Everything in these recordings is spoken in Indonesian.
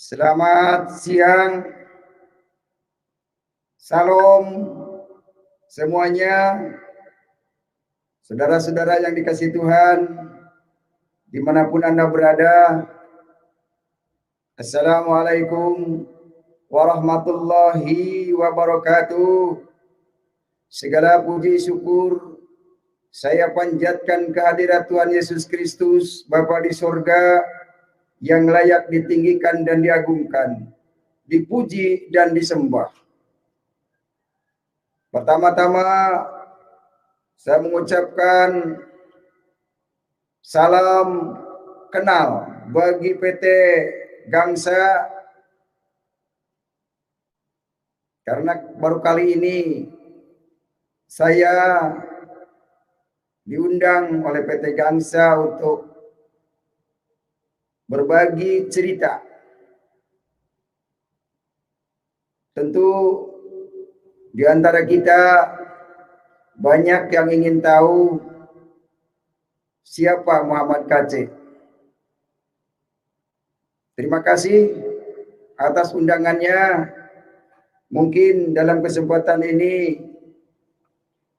Selamat siang, salam semuanya, saudara-saudara yang dikasihi Tuhan, dimanapun Anda berada. Assalamualaikum warahmatullahi wabarakatuh. Segala puji syukur saya panjatkan kehadirat Tuhan Yesus Kristus, Bapa di sorga, yang layak ditinggikan dan diagungkan, dipuji dan disembah. Pertama-tama saya mengucapkan salam kenal bagi PT Gangsa, karena baru kali ini saya diundang oleh PT Gangsa untuk berbagi cerita. Tentu di antara kita banyak yang ingin tahu siapa Muhammad KC. Terima kasih atas undangannya. Mungkin dalam kesempatan ini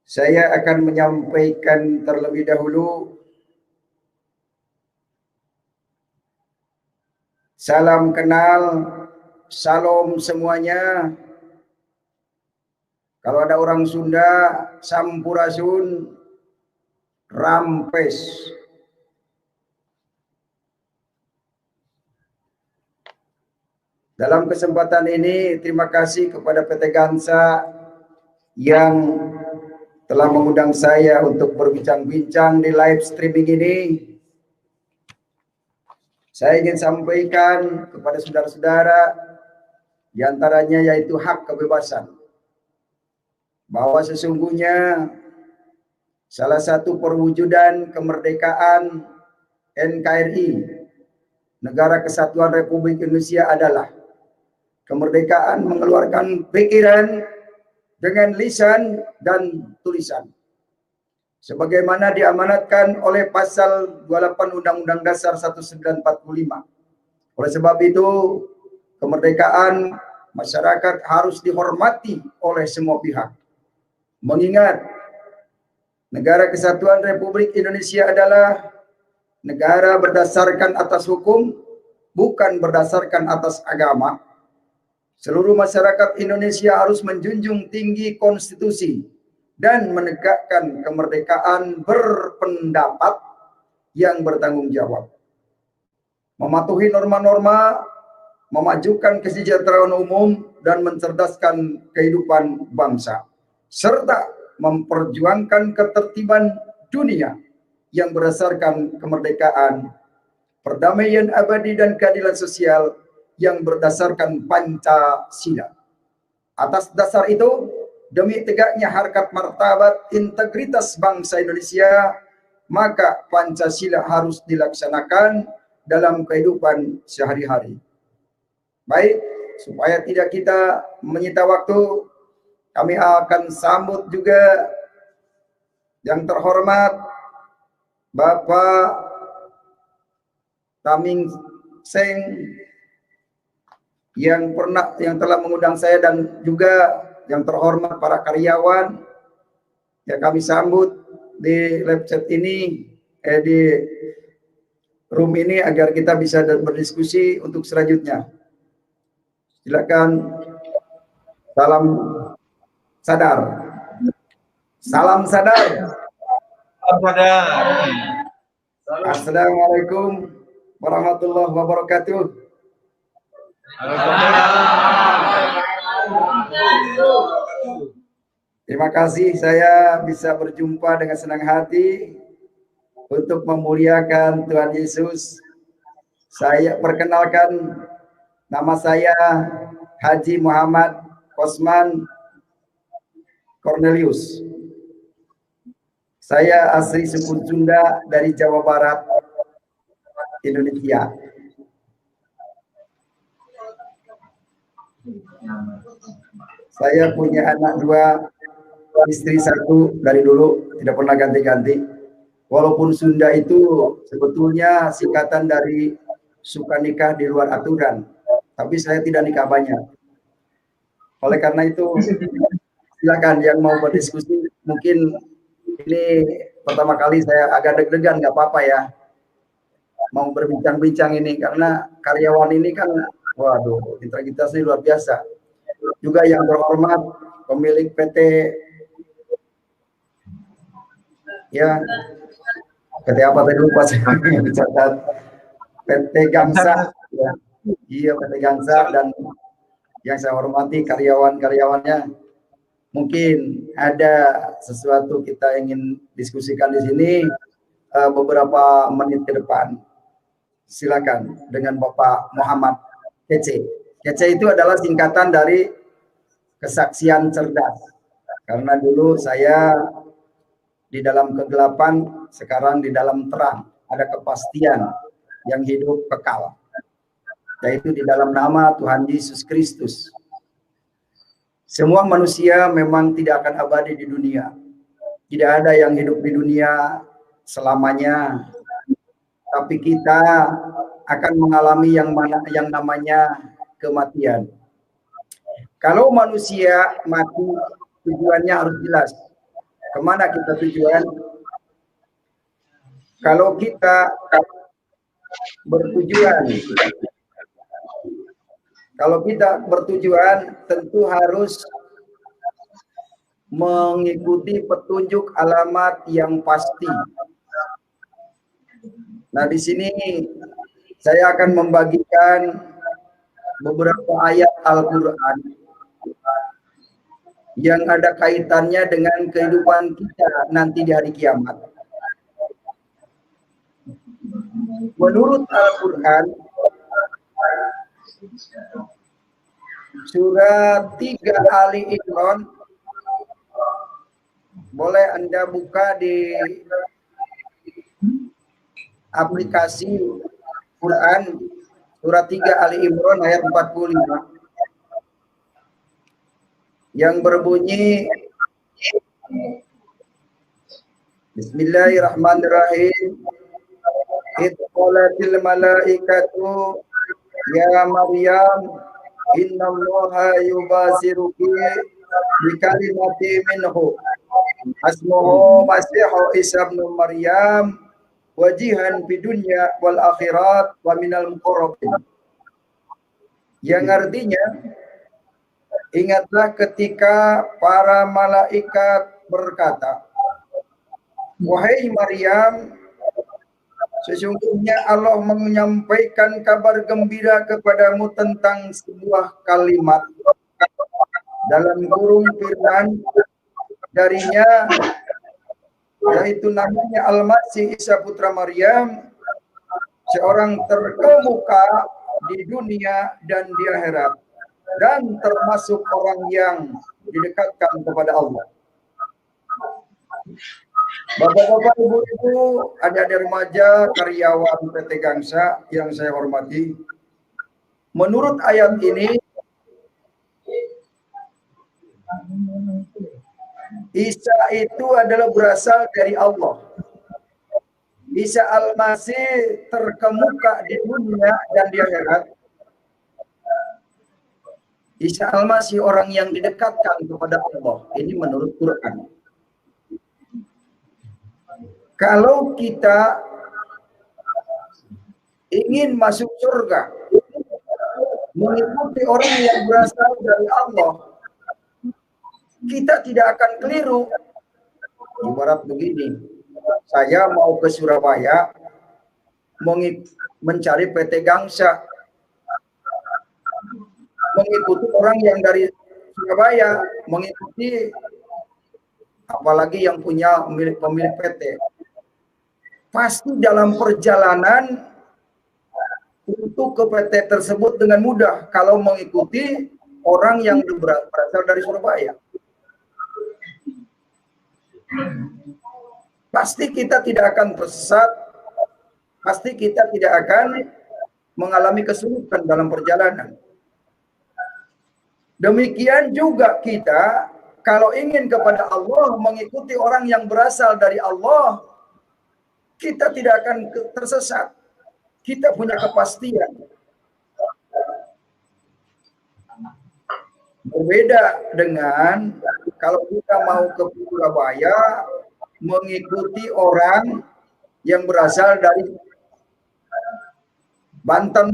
saya akan menyampaikan terlebih dahulu salam kenal, salam semuanya. Kalau ada orang Sunda, sampurasun, rampes. Dalam kesempatan ini, terima kasih kepada PT Gangsa yang telah mengundang saya untuk berbincang-bincang di live streaming ini. Saya ingin sampaikan kepada saudara-saudara, diantaranya yaitu hak kebebasan, bahwa sesungguhnya salah satu perwujudan kemerdekaan NKRI, Negara Kesatuan Republik Indonesia, adalah kemerdekaan mengeluarkan pikiran dengan lisan dan tulisan, sebagaimana diamanatkan oleh pasal 28 Undang-Undang Dasar 1945. Oleh sebab itu, kemerdekaan masyarakat harus dihormati oleh semua pihak. Mengingat Negara Kesatuan Republik Indonesia adalah negara berdasarkan atas hukum, bukan berdasarkan atas agama. Seluruh masyarakat Indonesia harus menjunjung tinggi konstitusi dan menegakkan kemerdekaan berpendapat yang bertanggung jawab, mematuhi norma-norma, memajukan kesejahteraan umum, dan mencerdaskan kehidupan bangsa, serta memperjuangkan ketertiban dunia yang berdasarkan kemerdekaan, perdamaian abadi, dan keadilan sosial yang berdasarkan Pancasila. Atas dasar itu, demi tegaknya harkat martabat integritas bangsa Indonesia, maka Pancasila harus dilaksanakan dalam kehidupan sehari-hari. Baik, supaya tidak kita menyita waktu, kami akan sambut juga yang terhormat Bapak Taming Seng yang telah mengundang saya, dan juga yang terhormat para karyawan yang kami sambut di live chat ini, di room ini, agar kita bisa berdiskusi untuk selanjutnya. Silakan. Salam sadar. Salam sadar. Salam sadar. Assalamualaikum warahmatullahi wabarakatuh. Terima kasih, saya bisa berjumpa dengan senang hati untuk memuliakan Tuhan Yesus. Saya perkenalkan, nama saya Haji Muhammad Osman Cornelius. Saya asli suku Sunda dari Jawa Barat, Indonesia. Saya punya anak 2, istri 1 dari dulu, tidak pernah ganti-ganti. Walaupun Sunda itu sebetulnya singkatan dari suka nikah di luar aturan. tapi saya tidak nikah banyak. Oleh karena itu, silakan yang mau berdiskusi. Mungkin ini pertama kali saya agak deg-degan, nggak apa-apa ya. Mau berbincang-bincang ini, karena karyawan ini kan, waduh, integritasnya luar biasa. Juga yang terhormat, pemilik PT, ya, PT apa tadi lupa saya mencatat, PT Gangsa, ya. Iya, PT Gangsa, dan yang saya hormati karyawan-karyawannya. Mungkin ada sesuatu kita ingin diskusikan di sini beberapa menit ke depan. Silakan dengan Bapak Muhammad Kece. Kece itu adalah singkatan dari kesaksian cerdas. Karena dulu saya di dalam kegelapan, sekarang di dalam terang. Ada kepastian yang hidup kekal, yaitu di dalam nama Tuhan Yesus Kristus. Semua manusia memang tidak akan abadi di dunia. Tidak ada yang hidup di dunia selamanya. Tapi kita akan mengalami yang namanya kematian. Kalau manusia mati, tujuannya harus jelas. Kemana kita tujuan? Kalau kita bertujuan, tentu harus mengikuti petunjuk alamat yang pasti. Nah, di sini saya akan membagikan beberapa ayat Al-Quran yang ada kaitannya dengan kehidupan kita nanti di hari kiamat. Menurut Al-Quran, surat 3 Ali Imran, boleh Anda buka di aplikasi Quran, surat 3 Ali Imran ayat 45, yang berbunyi, Bismillahirrahmanirrahim. Qalatil malaikatu ya Maryam innallaha yubasiruki bikalimati minhu asmuhu Masihu Isa ibn Maryam wajihan bidunya wal akhirat wa minal muqarrabin. Yang artinya, ingatlah ketika para malaikat berkata, wahai Maryam, sesungguhnya Allah menyampaikan kabar gembira kepadamu tentang sebuah kalimat dalam kurung firman darinya, yaitu namanya Al-Masih Isa putra Maryam, seorang terkemuka di dunia dan di akhirat, dan termasuk orang yang didekatkan kepada Allah. Bapak-bapak, ibu-ibu, adik-adik remaja, karyawan PT Gangsa yang saya hormati, menurut ayat ini, Isa itu adalah berasal dari Allah. Isa Al-Masih terkemuka di dunia dan di akhirat. Isa Al-Masih orang yang didekatkan kepada Allah. Ini menurut Quran. Kalau kita ingin masuk surga, mengikuti orang yang berasal dari Allah, kita tidak akan keliru. Ibarat begini, saya mau ke Surabaya, mencari PT Gangsa, mengikuti orang yang dari Surabaya, mengikuti apalagi yang punya pemilik PT. Pasti dalam perjalanan untuk ke PT tersebut dengan mudah kalau mengikuti orang yang berasal dari Surabaya. Pasti kita tidak akan tersesat, pasti kita tidak akan mengalami kesulitan dalam perjalanan. Demikian juga kita kalau ingin kepada Allah, mengikuti orang yang berasal dari Allah, kita tidak akan tersesat. Kita punya kepastian. Berbeda dengan kalau kita mau ke Surabaya mengikuti orang yang berasal dari Banten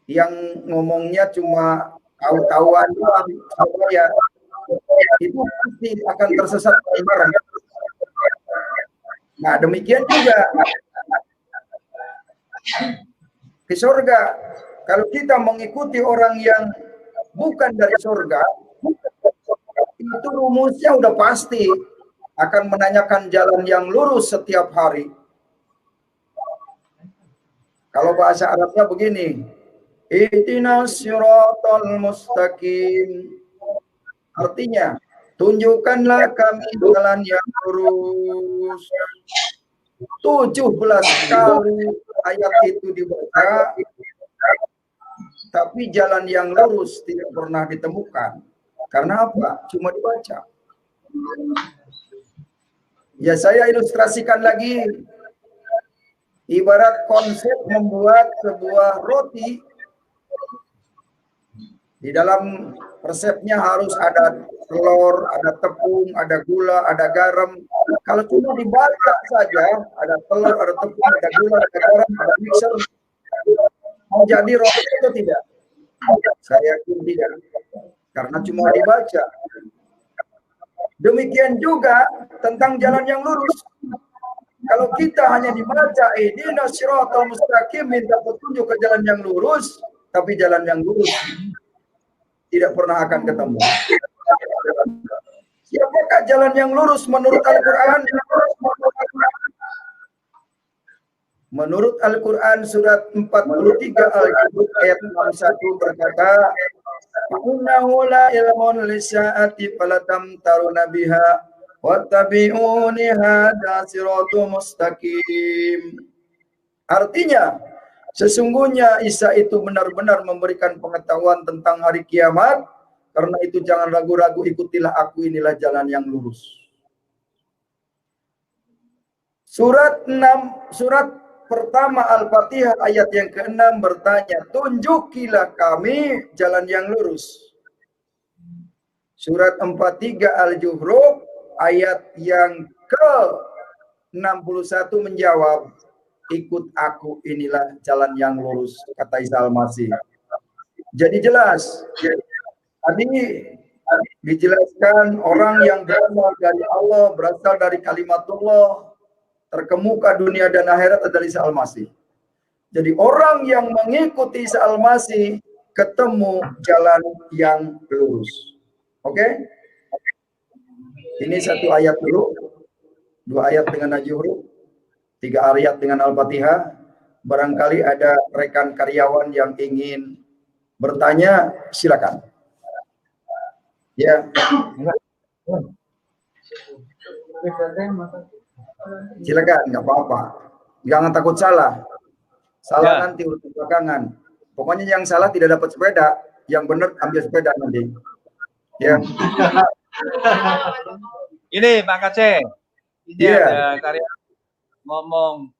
yang ngomongnya cuma tahu-tahuan doang, Surabaya, itu pasti akan tersesat bareng. Nah, demikian juga ke surga. Kalau kita mengikuti orang yang bukan dari surga, itu rumusnya udah pasti akan menanyakan jalan yang lurus setiap hari. Kalau bahasa Arabnya begini, ihdinas siratal mustaqim. Artinya, tunjukkanlah kami jalan yang lurus. 17 kali ayat itu dibaca, tapi jalan yang lurus tidak pernah ditemukan. Karena apa? Cuma dibaca. Ya, saya ilustrasikan lagi. Ibarat konsep membuat sebuah roti, di dalam resepnya harus ada telur, ada tepung, ada gula, ada garam. Kalau cuma dibaca saja, ada telur, ada tepung, ada gula, ada garam, ada mixer, mau jadi roti itu tidak? Saya yakin tidak, karena cuma dibaca. Demikian juga tentang jalan yang lurus. Kalau kita hanya dibaca, ihdinas siratal mustaqim, minta petunjuk ke jalan yang lurus, tapi jalan yang lurus tidak pernah akan ketemu. Siapakah jalan yang lurus menurut Al-Quran? Menurut Al-Quran surat 43 Al-Qur'an ayat 61 berkata, "Innahu la ilmun lisa'ati falatam taruna biha wattabi'uni hadza siratum mustaqim." Artinya, sesungguhnya Isa itu benar-benar memberikan pengetahuan tentang hari kiamat. Karena itu jangan ragu-ragu, ikutilah aku, inilah jalan yang lurus. Surat pertama Al-Fatihah ayat yang ke-6 bertanya, tunjukilah kami jalan yang lurus. Surat 43 Al-Zukhruf ayat yang ke-61 menjawab, ikut aku, inilah jalan yang lurus, kata Isa Al-Masih. Jadi jelas, tadi dijelaskan orang yang berasal dari Allah, berasal dari kalimatullah, terkemuka dunia dan akhirat adalah Isa Al-Masih. Jadi orang yang mengikuti Isa Al-Masih ketemu jalan yang lurus. Oke? Ini satu ayat dulu, 2 ayat dengan Al-Zukhruf, 3 ayat dengan Al-Fatihah. Barangkali ada rekan karyawan yang ingin bertanya, silakan. Ya. Silakan, nggak apa-apa. Jangan takut salah. Salah nanti untuk belakangan. Pokoknya yang salah tidak dapat sepeda, yang benar ambil sepeda nanti. Ya. Ini Pak Kaceh, ini Iya. ada karya ngomong.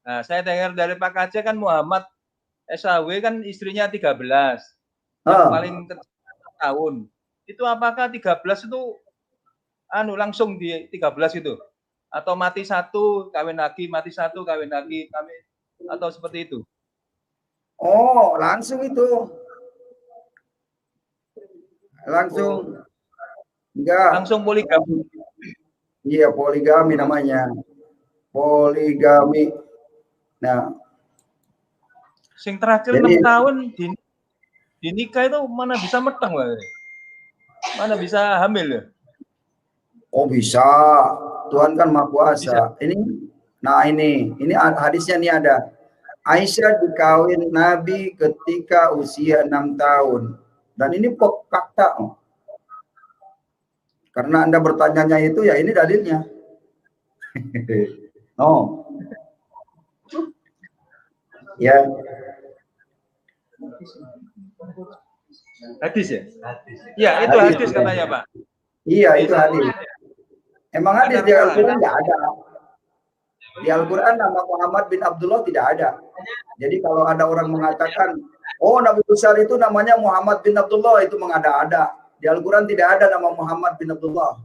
Nah, saya dengar dari Pak Kaceh kan Muhammad SAW kan istrinya 13, yang paling kecil tahun. Itu apakah 13 itu langsung di 13 itu? Atau mati satu, kawin lagi, mati satu, kawin lagi, atau seperti itu? Oh, langsung itu. Langsung. Enggak. Langsung poligami. Iya, poligami namanya. Poligami. Nah, sing terakhir 6 tahun di nikah itu mana bisa meteng, mana bisa hamil ya? Oh bisa, Tuhan kan Maha Kuasa. Bisa. Ini hadisnya nih ada. Aisyah dikawin Nabi ketika usia 6 tahun. Dan ini fakta. Karena Anda bertanyanya itu, ya ini dalilnya. No. Ya. Hadis ya? Ya, itu hadis katanya, Pak. Iya, itu hadis. Emang hadis di Al-Quran tidak ada. Di Al-Quran nama Muhammad bin Abdullah tidak ada. Jadi kalau ada orang mengatakan Oh, nabi besar itu namanya Muhammad bin Abdullah, itu mengada-ada. Di Al-Quran tidak ada nama Muhammad bin Abdullah.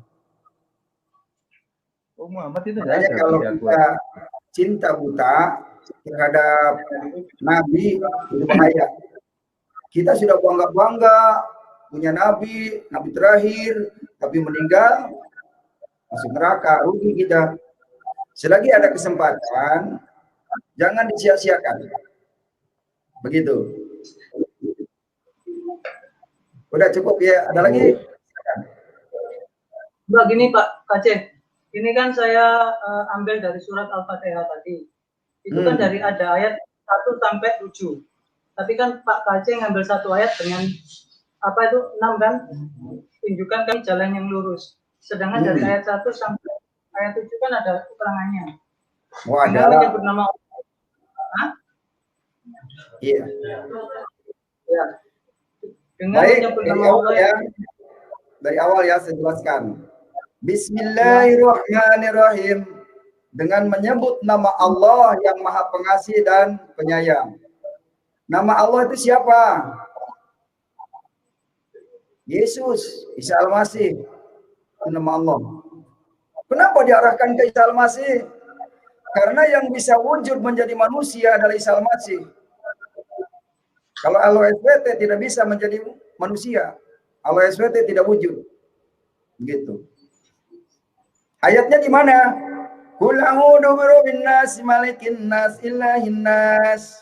Oh, Muhammad itu Makanya ada kalau di kita Al-Quran. cinta buta terhadap Nabi, itu bahaya. Kita sudah bangga-bangga punya Nabi, Nabi terakhir, tapi meninggal masuk neraka, rugi kita. Selagi ada kesempatan, jangan disia-siakan. Begitu. Udah cukup ya, ada lagi? Mbak, gini Pak Kaceh, ini kan saya ambil dari surat Al-Fatihah tadi. Itu kan dari ada ayat 1 sampai 7. Tapi kan Pak Kaceh ngambil satu ayat dengan apa itu 6 kan? Tunjukkan kami jalan yang lurus. Sedangkan dari ayat 1 sampai ayat 7 kan ada keterangannya. Oh, ada. Dengan menyebut nama Allah. Hah? Iya. Ya. Dengan Baik, menyebut dari nama awal Allah ya. Dari awal ya saya jelaskan. Bismillahirrahmanirrahim. Dengan menyebut nama Allah yang Maha Pengasih dan Penyayang. Nama Allah itu siapa? Yesus, Isa Al-Masih. Itu nama Allah. Kenapa diarahkan ke Isa Al-Masih? Karena yang bisa wujud menjadi manusia adalah Isa Al-Masih. Kalau Allah SWT tidak bisa menjadi manusia, Allah SWT tidak wujud. Gitu. Ayatnya di mana? Qul a'udzu birabbin nas, malikin nas, ilahin nas.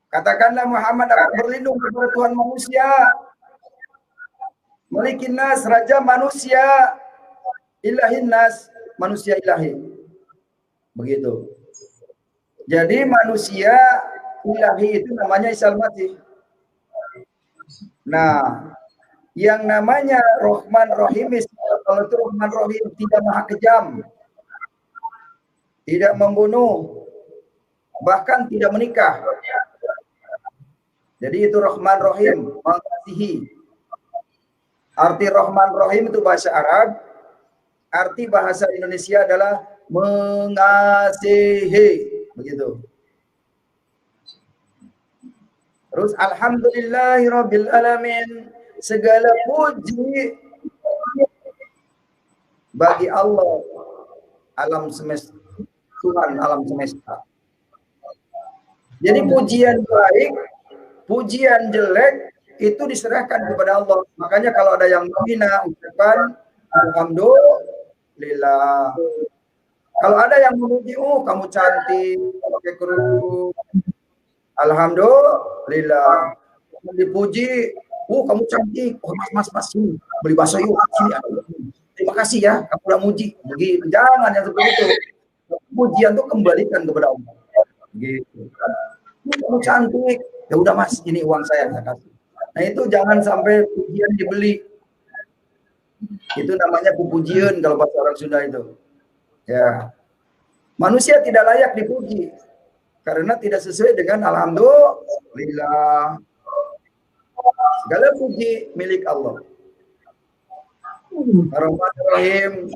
Katakanlah Muhammad, aku berlindung kepada Tuhan manusia. Malikin nas, raja manusia. Ilahin nas, manusia ilahi. Begitu. Jadi manusia ilahi itu namanya Isa Al-Masih. Nah, yang namanya Rahman Rahim, kalau itu Rahman Rahim tidak maha kejam, tidak membunuh, bahkan tidak menikah. Jadi itu Rahman Rahim, mengasihi. Arti Rahman Rahim itu bahasa Arab, arti bahasa Indonesia adalah mengasihi, begitu. Terus alhamdulillahirabbil alamin, segala puji bagi Allah, alam semesta, Tuhan alam semesta. Jadi pujian baik, pujian jelek itu diserahkan kepada Allah. Makanya kalau ada yang menghina, ucapkan alhamdulillah. Kalau ada yang memuji, oh kamu cantik, pakai kerudung, alhamdulillah. Dipuji, oh kamu cantik, oh mas sini beli bakso yuk, sini ada. Terima kasih ya, kamu udah muji. Begitu, jangan yang seperti itu. Pujian tuh kembalikan kepada Allah. Begitu. Kamu cantik, ya udah mas, ini uang saya kasih. Nah itu jangan sampai pujian dibeli. Itu namanya pujian kalau bahasa orang Sunda itu. Ya, manusia tidak layak dipuji karena tidak sesuai dengan alhamdulillah. Segala puji milik Allah. Ar-Rahman-Rahim,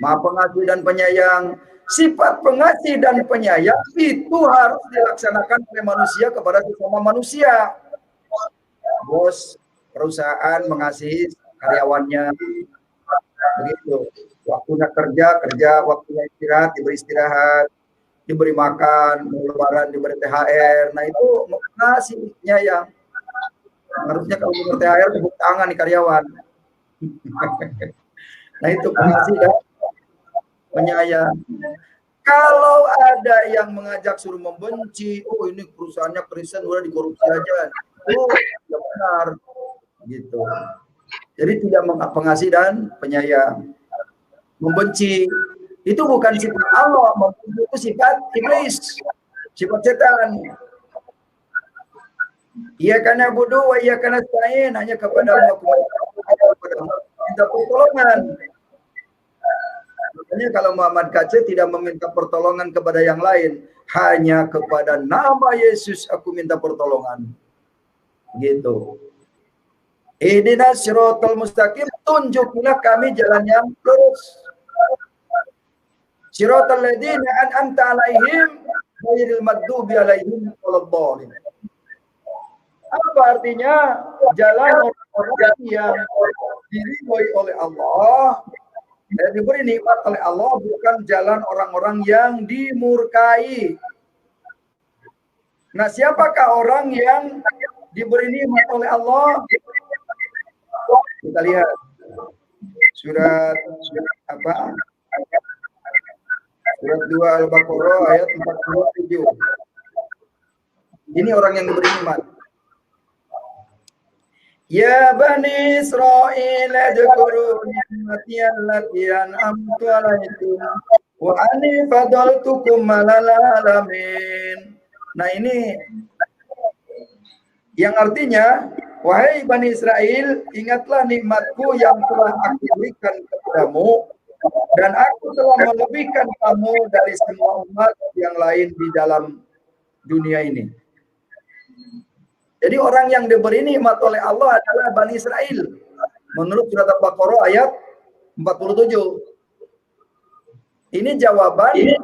Maha Pengasih dan Penyayang. Sifat pengasih dan penyayang itu harus dilaksanakan oleh manusia kepada sesama manusia. Bos perusahaan mengasihi karyawannya, begitu. Waktunya kerja, waktunya istirahat, diberi istirahat, diberi makan, mau lebaran diberi THR. Nah itu mengasihi, penyayang. Harusnya kalau diberi THR tepuk tangan di karyawan. Nah itu pengasih dan penyayang. Kalau ada yang mengajak suruh membenci, oh ini perusahaannya Kristen udah dikorupsi aja, oh tidak benar, gitu. Jadi tidak pengasih dan penyayang. Membenci itu bukan sifat Allah, membenci itu sifat iblis, sifat setan. Ia karena bodoh, ia karena stain, hanya kepada minta pertolongan. Makanya kalau Muhammad Kaceh tidak meminta pertolongan kepada yang lain, hanya kepada nama Yesus aku minta pertolongan. Gitu. Ihdinas siratal mustaqim, tunjukilah kami jalan yang lurus. Siratal ladzina an'amta alaihim, ghairil maghdubi 'alaihim waladdallin. Apa artinya? Jalan orang-orang yang diridhoi oleh Allah dan diberi nikmat oleh Allah, bukan jalan orang-orang yang dimurkai. Nah, siapakah orang yang diberi nikmat oleh Allah? Kita lihat surat apa? Surat 2 Al-Baqarah ayat 47. Ini orang yang diberi nikmat. Ya Bani Israil adhkuru ni'mati allati an'amtu 'alaikum wa anni fadaltukum 'alal alamin. Nah, ini yang artinya, wahai Bani Israel, ingatlah nikmatku yang telah aku berikan kepadamu, dan aku telah melebihkan kamu dari semua umat yang lain di dalam dunia ini. Jadi orang yang diberi nikmat oleh Allah adalah Bani Israel. Menurut surat Al-Baqarah ayat 47. Ini jawaban ini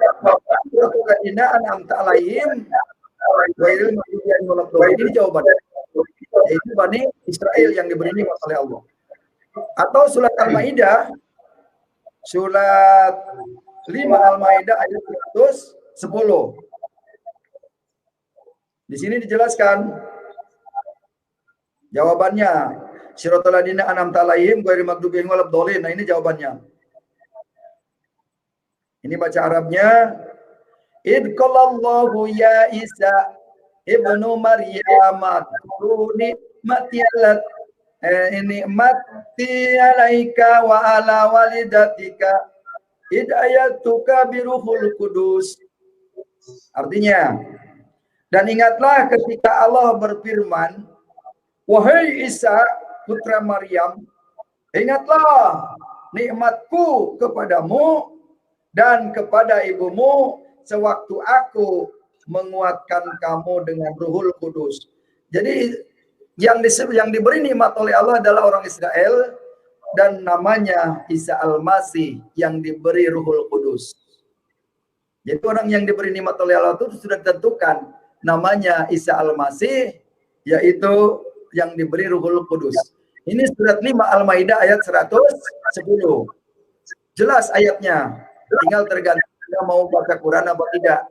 jawabannya. Yaitu Bani Israel yang diberi nikmat oleh Allah. Atau surat Al-Maidah surat 5 Al-Maidah ayat 110. Di sini dijelaskan jawabannya. Siratal ladzina an'amta 'alaihim ghairil maghdubi 'alaihim waladdallin. Nah, ini jawabannya. Ini baca Arabnya. Id qalallahu ya Isa ibnu Maryam adkuri matiyallat ini mati alaika wa ala walidatika id ayatuka biruhul kudus. Artinya, dan ingatlah ketika Allah berfirman, wahai Isa putra Maryam, ingatlah nikmatku kepadamu dan kepada ibumu sewaktu aku menguatkan kamu dengan Ruhul Kudus. Jadi yang diberi nikmat oleh Allah adalah orang Israel dan namanya Isa Al-Masih yang diberi Ruhul Kudus. Jadi orang yang diberi nikmat oleh Allah itu sudah ditentukan namanya Isa Al-Masih, yaitu yang diberi Ruhul Kudus. Ini surat 5 Al-Maidah ayat 110. Jelas ayatnya. Tinggal tergantung Anda mau baca Quran atau tidak.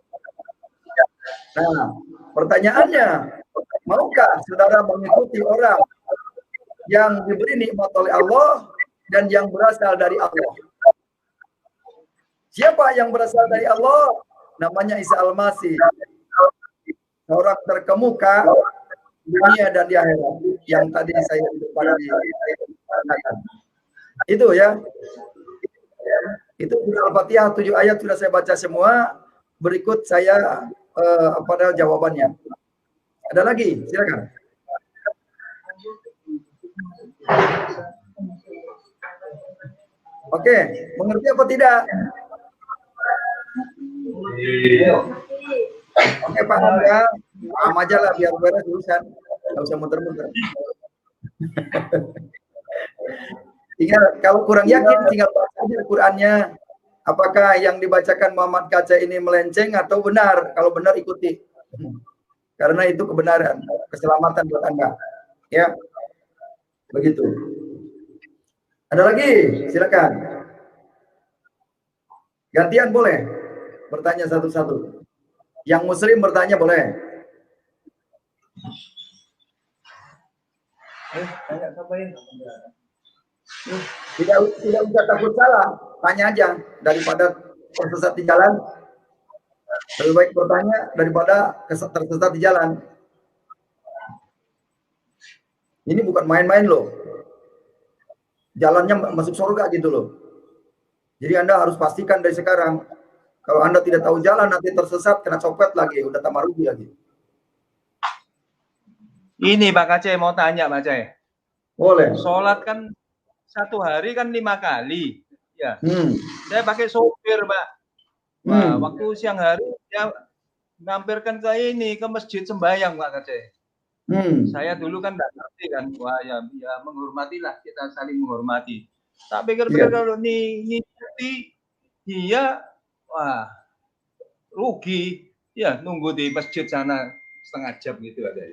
Nah, pertanyaannya, maukah saudara mengikuti orang yang diberi nikmat oleh Allah dan yang berasal dari Allah? Siapa yang berasal dari Allah? Namanya Isa Al-Masih. Orang terkemuka dunia dan di akhirat yang tadi saya katakan. Itu ya. Itu Al-Fatihah 7 ayat sudah saya baca semua. Berikut saya pada jawabannya. Ada lagi? Silakan. Oke, mengerti apa tidak? Oke Pak Angga, paham aja lah biar beres urusan. Nggak usah muter-muter. Tinggal kalau kurang yakin tinggal baca aja Al-Qur'annya. Apakah yang dibacakan Muhammad Kaca ini melenceng atau benar? Kalau benar ikuti. Karena itu kebenaran, keselamatan buat Anda. Ya. Begitu. Ada lagi? Silakan. Gantian boleh bertanya satu-satu. Yang muslim bertanya boleh. Tidak usah takut salah, tanya aja daripada tersesat di jalan. Lebih baik bertanya daripada tersesat di jalan. Ini bukan main-main loh. Jalannya masuk surga gitu loh. Jadi Anda harus pastikan dari sekarang. Kalau Anda tidak tahu jalan nanti tersesat kena copet lagi, udah tambah rugi lagi. Ini Pak Aceh mau tanya Pak Aceh. Boleh. Sholat kan satu hari kan 5 kali. Ya. Saya pakai sopir, Pak. Nah, waktu siang hari dia ngampirkan ke ini ke masjid sembahyang Pak Aceh. Saya dulu kan nggak ngerti kan, wah ya menghormatilah, kita saling menghormati. Tak pikir-pikir kalau ini dia wah rugi. Ya, nunggu di masjid sana setengah jam gitu ada.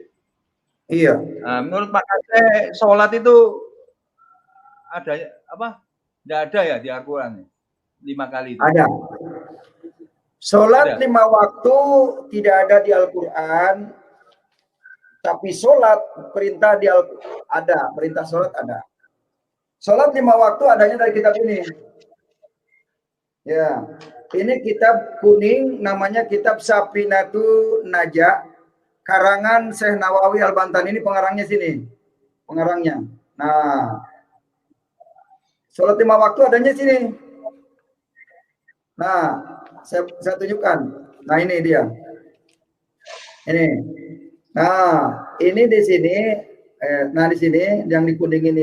Iya. Nah, menurut Pak Aceh, sholat itu ada apa? Tidak ada ya di Al-Quran 5 kali itu. Ada. Sholat Ada. 5 waktu tidak ada di Al-Quran, tapi sholat perintah ada, perintah sholat ada. Sholat 5 waktu adanya dari kitab ini. Ya, ini kitab kuning, namanya kitab Safinatu Najah, karangan Syekh Nawawi Al-Bantani, ini pengarangnya sini, pengarangnya. Nah, sholat 5 waktu adanya sini. Nah, saya tunjukkan. Nah, ini dia. Ini. Nah, ini di sini. Nah, di sini yang dikuningin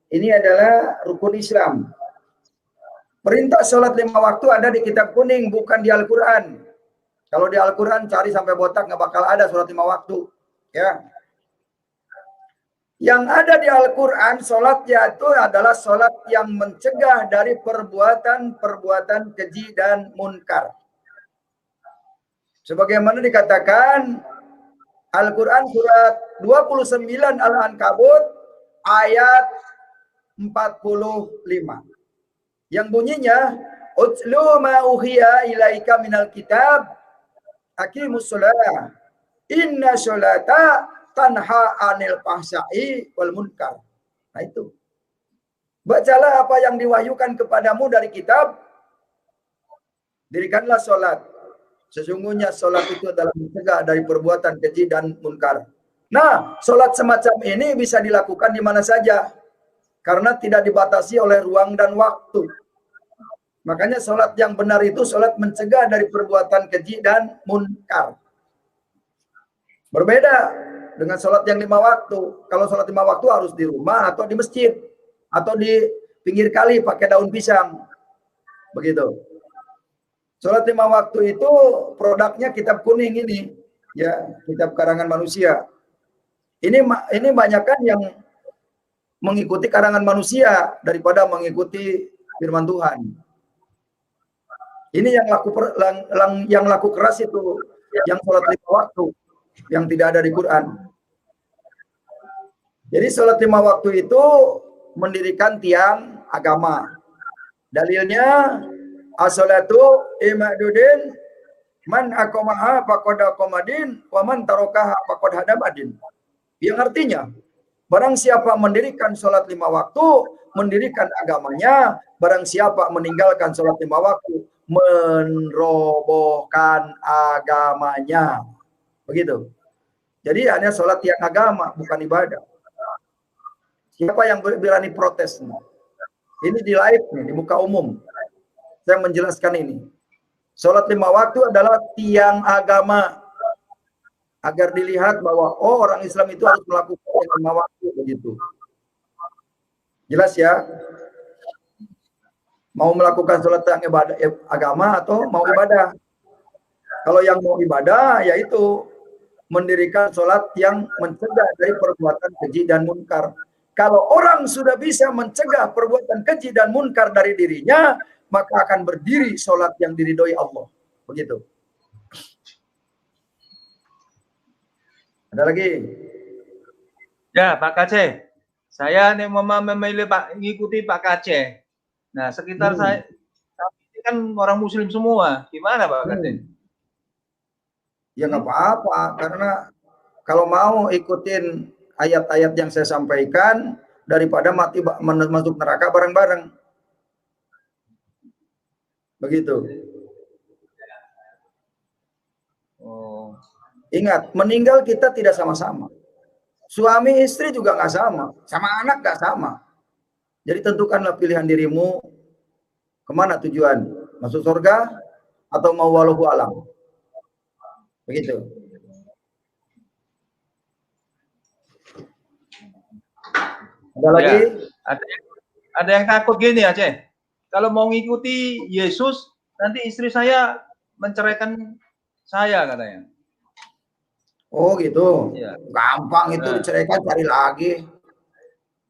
ini adalah rukun Islam. Perintah sholat 5 waktu ada di kitab kuning, bukan di Al-Quran. Kalau di Al-Quran cari sampai botak nggak bakal ada sholat 5 waktu. Ya. Yang ada di Al-Quran, sholatnya itu adalah sholat yang mencegah dari perbuatan-perbuatan keji dan munkar. Sebagaimana dikatakan Al-Quran surat 29 Al-Ankabut ayat 45. Yang bunyinya, "Utlu ma uhiya ilaika minal kitab, aqimus shalah. Inna sholata tanha anil fahsya'i wal munkar." Nah itu. Bacalah apa yang diwahyukan kepadamu dari kitab. Dirikanlah sholat. Sesungguhnya sholat itu adalah mencegah dari perbuatan keji dan munkar. Nah, sholat semacam ini bisa dilakukan di mana saja. Karena tidak dibatasi oleh ruang dan waktu. Makanya sholat yang benar itu sholat mencegah dari perbuatan keji dan munkar. Berbeda dengan sholat yang 5 waktu. Kalau sholat 5 waktu harus di rumah atau di masjid. Atau di pinggir kali pakai daun pisang. Begitu. Sholat 5 waktu itu produknya kitab kuning ini. Ya, kitab karangan manusia. Ini banyakkan yang mengikuti karangan manusia daripada mengikuti firman Tuhan. Ini yang laku keras itu, yang sholat 5 waktu, yang tidak ada di Quran. Jadi sholat 5 waktu itu mendirikan tiang agama. Dalilnya, as-sholatu imadudin, man aqamaha faqad aqamadin, wa man tarokaha faqad hadamadin. Yang artinya, barang siapa mendirikan sholat 5 waktu, mendirikan agamanya. Barang siapa meninggalkan sholat 5 waktu, merobohkan agamanya. Begitu. Jadi hanya sholat yang agama, bukan ibadah. Siapa yang berani protes? Ini di live nih, di muka umum. Saya menjelaskan ini. Sholat 5 waktu adalah tiang agama. Agar dilihat bahwa orang Islam itu harus melakukan 5 waktu begitu. Jelas ya? Mau melakukan sholat yang ibadah agama atau mau ibadah? Kalau yang mau ibadah yaitu mendirikan sholat yang mencegah dari perbuatan keji dan munkar. Kalau orang sudah bisa mencegah perbuatan keji dan munkar dari dirinya, maka akan berdiri sholat yang diridhoi Allah. Begitu. Ada lagi? Ya, Pak Kaceh. Saya nih memilih ngikuti Pak Kaceh. Nah, sekitar saya ini kan orang Muslim semua. Gimana Pak Kaceh? Ya nggak apa-apa, karena kalau mau ikutin ayat-ayat yang saya sampaikan daripada mati masuk neraka bareng-bareng. Begitu. Oh. Ingat, meninggal kita tidak sama-sama. Suami istri juga nggak sama. Sama anak nggak sama. Jadi tentukanlah pilihan dirimu. Kemana tujuan? Masuk surga atau mau wallahu alam? Begitu. Ada lagi? Ya, ada yang takut gini Aceh. Kalau mau ngikuti Yesus, nanti istri saya menceraikan saya katanya. Oh gitu. Ya. Gampang itu diceraikan, cari lagi.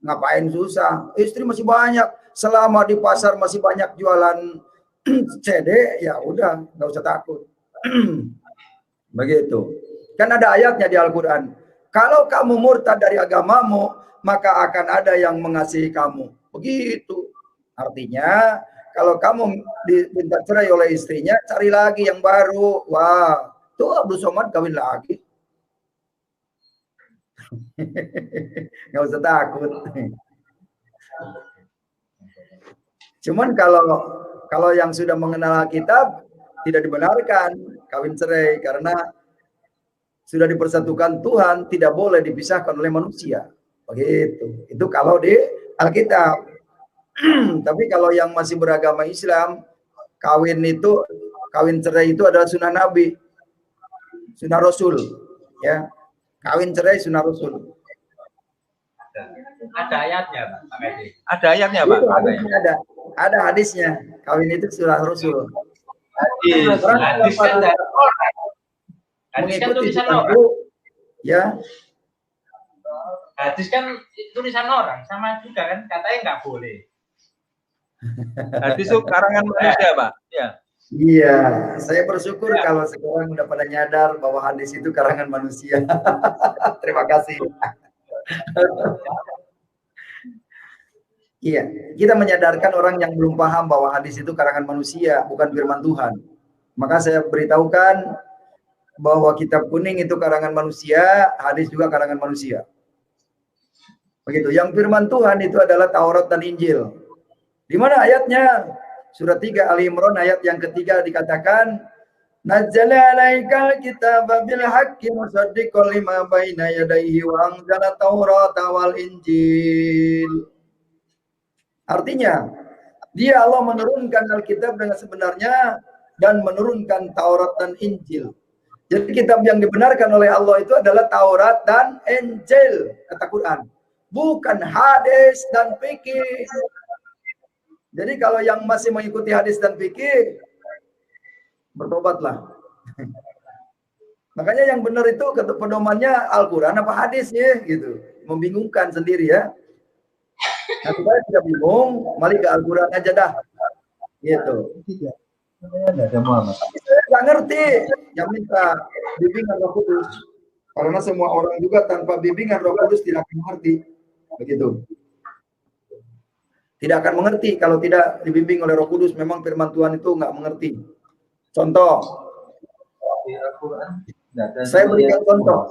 Ngapain susah? Istri masih banyak. Selama di pasar masih banyak jualan CD, ya udah, nggak usah takut. Begitu. Kan ada ayatnya di Al-Quran. Kalau kamu murtad dari agamamu, maka akan ada yang mengasihi kamu. Begitu. Artinya, kalau kamu diminta cerai oleh istrinya, cari lagi yang baru. Wah, tuh Abdul Somad kawin lagi. Nggak usah takut. Cuman kalau yang sudah mengenal kitab tidak dibenarkan kawin cerai karena sudah dipersatukan Tuhan, tidak boleh dipisahkan oleh manusia. Begitu. Itu kalau di Alkitab. Tapi kalau yang masih beragama Islam, kawin cerai itu adalah sunnah Nabi, sunnah Rasul, ya. Kawin cerai sunnah Rasul. Ada ayatnya, Pak Medi. Ada ayatnya, Pak? Ada hadisnya. Kawin itu sunnah Rasul. Hadis kan dari orang. Hadis kan tulisan orang. Ya. Hadis kan tulisan orang, sama juga kan katanya nggak boleh. Hadis itu karangan manusia, Pak. Ya. Iya, saya bersyukur kalau sekarang udah pada nyadar bahwa hadis itu karangan manusia. Terima kasih. Iya, kita menyadarkan orang yang belum paham bahwa hadis itu karangan manusia, bukan firman Tuhan. Maka saya beritahukan bahwa kitab kuning itu karangan manusia, hadis juga karangan manusia. Begitu. Yang firman Tuhan itu adalah Taurat dan Injil. Di mana ayatnya? Surat 3 Ali Imran ayat yang ketiga dikatakan, Nazzala alaikal kitaba bil haqqi musaddiqan lima baina yadayhi wa anzala Taurata wal Injil. Artinya, Dia Allah menurunkan Alkitab dengan sebenarnya dan menurunkan Taurat dan Injil. Jadi kitab yang dibenarkan oleh Allah itu adalah Taurat dan Injil, kata Quran. Bukan hadis dan fikih. Jadi kalau yang masih mengikuti hadis dan fikih, bertobatlah. Makanya yang benar itu pedomannya Al-Quran apa hadis ya, gitu. Membingungkan sendiri ya. Nah, supaya tidak bingung, mari ke Al-Quran aja dah. Gitu. Saya nggak ngerti yang minta bimbingan Roh Kudus. Karena semua orang juga tanpa bimbingan Roh Kudus tidak akan mengerti. Begitu. Tidak akan mengerti kalau tidak dibimbing oleh Roh Kudus. Memang firman Tuhan itu nggak mengerti. Contoh, saya berikan contoh.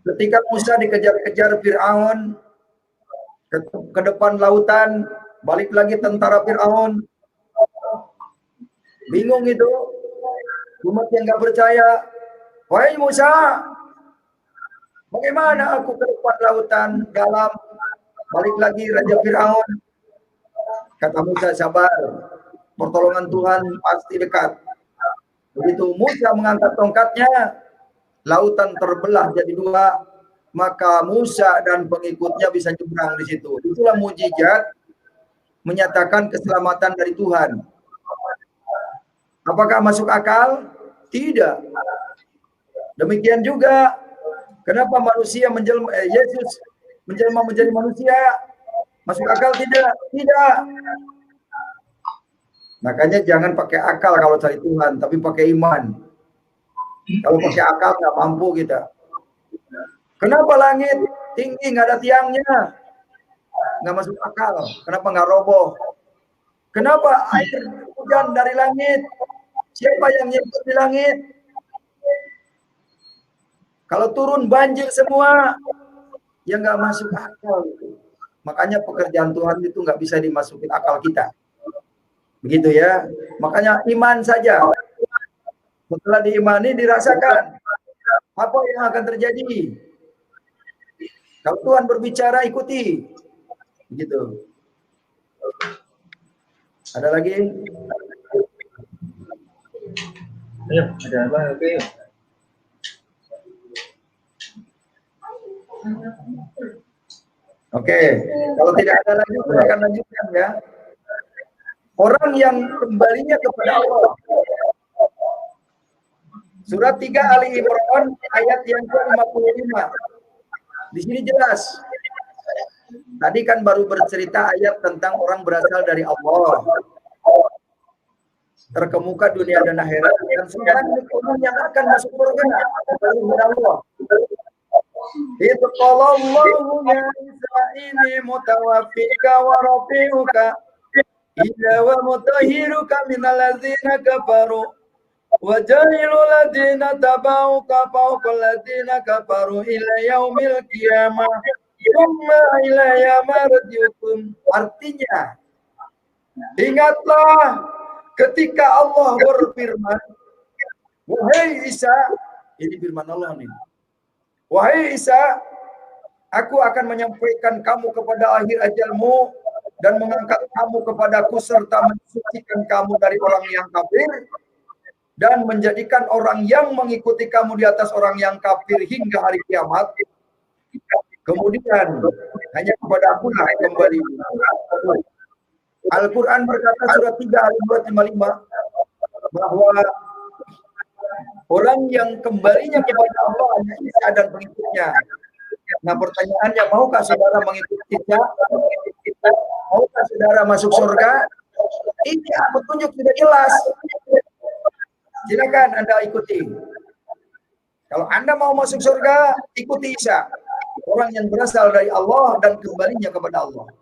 Ketika Musa dikejar-kejar Fir'aun ke depan lautan, balik lagi tentara Fir'aun. Bingung itu. Umat yang nggak percaya. Wahai Musa, bagaimana aku ke depan lautan dalam? Balik lagi Raja Fir'aun. Kata Musa, sabar. Pertolongan Tuhan pasti dekat. Begitu Musa mengangkat tongkatnya, lautan terbelah jadi dua. Maka Musa dan pengikutnya bisa nyebrang di situ. Itulah mujizat menyatakan keselamatan dari Tuhan. Apakah masuk akal? Tidak. Demikian juga, kenapa manusia Yesus menjelma menjadi manusia? Masuk akal tidak? Tidak. Makanya jangan pakai akal kalau cari Tuhan, tapi pakai iman. Kalau pakai akal nggak mampu kita. Kenapa langit tinggi nggak ada tiangnya? Nggak masuk akal. Kenapa nggak roboh? Kenapa air hujan dari langit? Siapa yang nyebut di langit? Kalau turun banjir semua, ya nggak masuk akal. Makanya pekerjaan Tuhan itu nggak bisa dimasukin akal kita. Begitu ya. Makanya iman saja. Setelah diimani dirasakan apa yang akan terjadi. Kalau Tuhan berbicara ikuti. Begitu. Ada lagi? Ayo, ada apa lagi? Oke, kalau tidak ada lagi, saya akan lanjutkan ya. Orang yang kembalinya kepada Allah. Surat 3 Ali Imran ayat yang ke-55. Di sini jelas. Tadi kan baru bercerita ayat tentang orang berasal dari Allah. terkemuka dunia dan akhirat, dan semua orang yang akan masuk surga kepada Allah. Itu qala Allahu ya Isa ini mutawaffika wa rafi'uka illa wa mutahhiruka minal ladzina kafaru wa ja'ilul ladzina tabauka fawqa ladzina kafaru ila yaumil qiyamah thumma ilayya marji'ukum. Artinya, ingatlah ketika Allah berfirman, wahai Isa, ini firman Allah nih. Wahai Isa, aku akan menyampaikan kamu kepada akhir ajalmu dan mengangkat kamu kepadaku serta mensucikan kamu dari orang yang kafir dan menjadikan orang yang mengikuti kamu di atas orang yang kafir hingga hari kiamat. Kemudian hanya kepada aku lah kembali. Al-Quran berkata surat 3 ayat 255 bahwa orang yang kembalinya kepada Allah hanya Isa dan pengikutnya. Nah, pertanyaannya, maukah saudara mengikuti Isa? Maukah saudara masuk surga? Ini petunjuk tidak jelas. Silakan Anda ikuti. Kalau Anda mau masuk surga, ikuti Isa, orang yang berasal dari Allah dan kembalinya kepada Allah.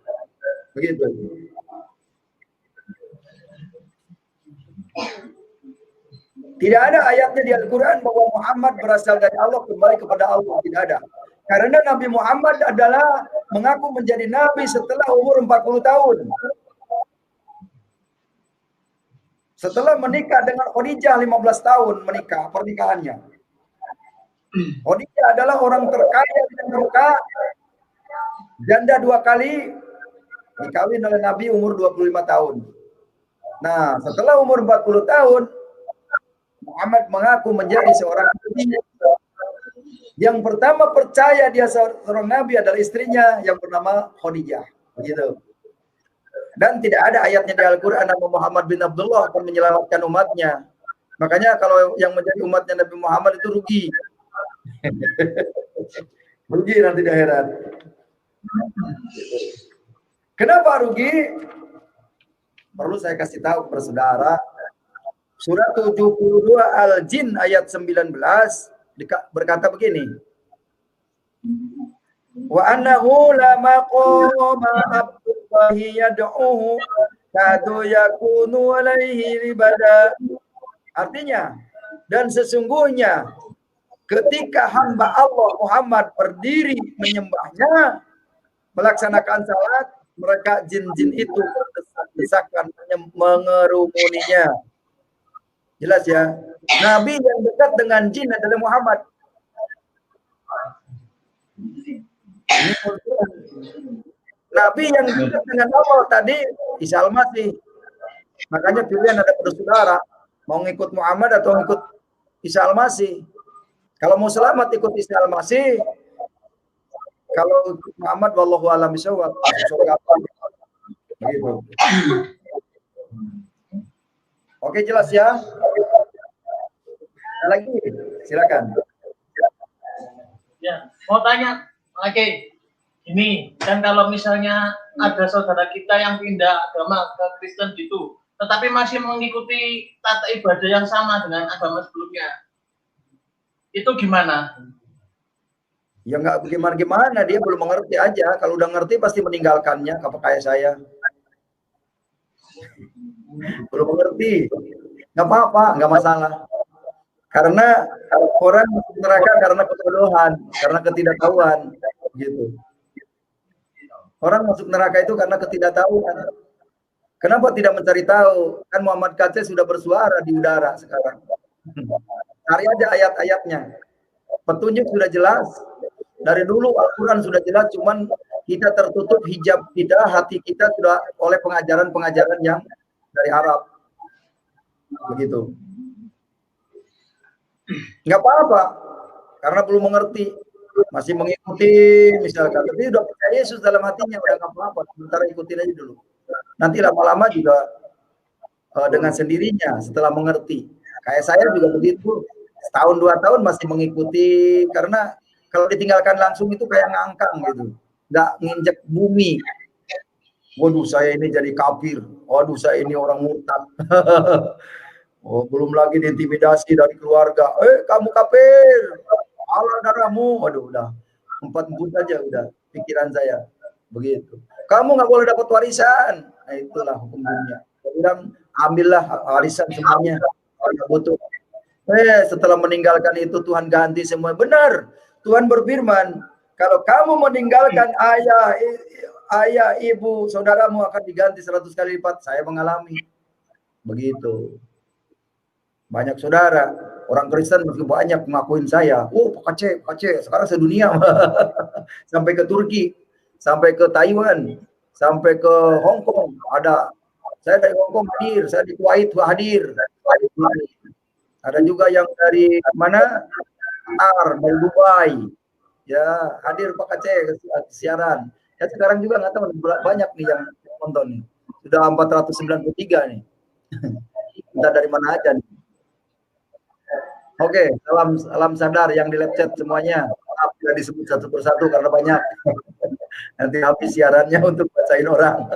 Begitu. Tidak ada ayatnya di Al-Quran bahwa Muhammad berasal dari Allah kembali kepada Allah. Tidak ada. Karena Nabi Muhammad adalah mengaku menjadi Nabi setelah umur 40 tahun. Setelah menikah dengan Khadijah 15 tahun menikah, pernikahannya. Khadijah adalah orang terkaya di Mekah. Janda 2 kali, dikawin oleh Nabi umur 25 tahun. Nah, setelah umur 40 tahun, Muhammad mengaku menjadi seorang nabi. Yang pertama percaya dia seorang nabi adalah istrinya yang bernama Khadijah. Begitu. Dan tidak ada ayatnya di Al-Quran Nabi Muhammad bin Abdullah akan menyelamatkan umatnya. Makanya kalau yang menjadi umatnya Nabi Muhammad itu rugi. Rugi nanti di akhirat. Kenapa rugi? Perlu saya kasih tahu kepada saudara. Surat 72 Al-Jin ayat 19 berkata begini. Wa annahu la maqama abdullahi yad'uhu kadu yakunu alaihi libada. Artinya, dan sesungguhnya ketika hamba Allah Muhammad berdiri menyembahnya, melaksanakan salat, mereka jin-jin itu berdesak-desakan mengerumuninya. Jelas ya. Nabi yang dekat dengan jin adalah Muhammad. Nabi yang dekat dengan Allah tadi Isa Al-Masih. Makanya pilihan ada pada saudara, mau ngikut Muhammad atau ngikut Isa Al-Masih. Kalau mau selamat ikut Isa Al-Masih. Kalau Muhammad wallahu a'lam bishawab. Gitu. Oke, jelas ya. Lagi, silakan. Ya, mau tanya, oke, ini kan kalau misalnya ada saudara kita yang pindah agama ke Kristen gitu, tetapi masih mengikuti tata ibadah yang sama dengan agama sebelumnya, itu gimana? Ya nggak gimana-gimana, dia belum mengerti aja. Kalau udah ngerti pasti meninggalkannya, kayak saya. Belum mengerti, nggak apa-apa, nggak masalah. Karena orang masuk neraka karena kebodohan, karena ketidaktahuan, gitu. Orang masuk neraka itu karena ketidaktahuan. Kenapa tidak mencari tahu? Kan Muhammad Katsir sudah bersuara di udara sekarang. Cari aja ayat-ayatnya. Petunjuk sudah jelas. Dari dulu Al-Quran sudah jelas, cuman kita tertutup hijab kita, hati kita sudah oleh pengajaran-pengajaran yang dari Arab. Begitu. Nggak apa-apa, karena belum mengerti, masih mengikuti misalkan, tapi udah percaya Yesus dalam hatinya, udah nggak apa-apa, sementara ikutin aja dulu. Nanti lama-lama juga dengan sendirinya setelah mengerti. Kayak saya juga begitu, setahun 2 tahun masih mengikuti, karena kalau ditinggalkan langsung itu kayak ngangkang gitu, nggak nginjek bumi. Waduh, saya ini jadi kafir. Waduh, saya ini orang murtad. Oh, belum lagi diintimidasi dari keluarga. Kamu kafir. Halal darahmu. Waduh, udah 4 bulan aja udah pikiran saya. Begitu. Kamu nggak boleh dapat warisan. Nah, itulah hukum dunia. Saya bilang, ambillah warisan semuanya. Kalau butuh. Setelah meninggalkan itu Tuhan ganti semua. Benar. Tuhan berfirman, kalau kamu meninggalkan ayah, ibu, saudaramu akan diganti 100 kali lipat. Saya mengalami. Begitu. Banyak saudara, orang Kristen masih banyak mengakuin saya. Pak Aceh, sekarang sedunia. Sampai ke Turki, sampai ke Taiwan, sampai ke Hong Kong. Saya dari Hong Kong hadir, saya di Kuwait hadir. Ada juga yang dari mana? Qatar, dari Dubai. Ya, hadir Pak Aceh siaran. Ya sekarang juga nggak tahu banyak nih yang nonton nih. Sudah 493 nih. Entah dari mana aja nih. Oke, salam sadar yang di live chat semuanya. Maaf tidak disebut satu persatu karena banyak. Nanti habis siarannya untuk bacain orang.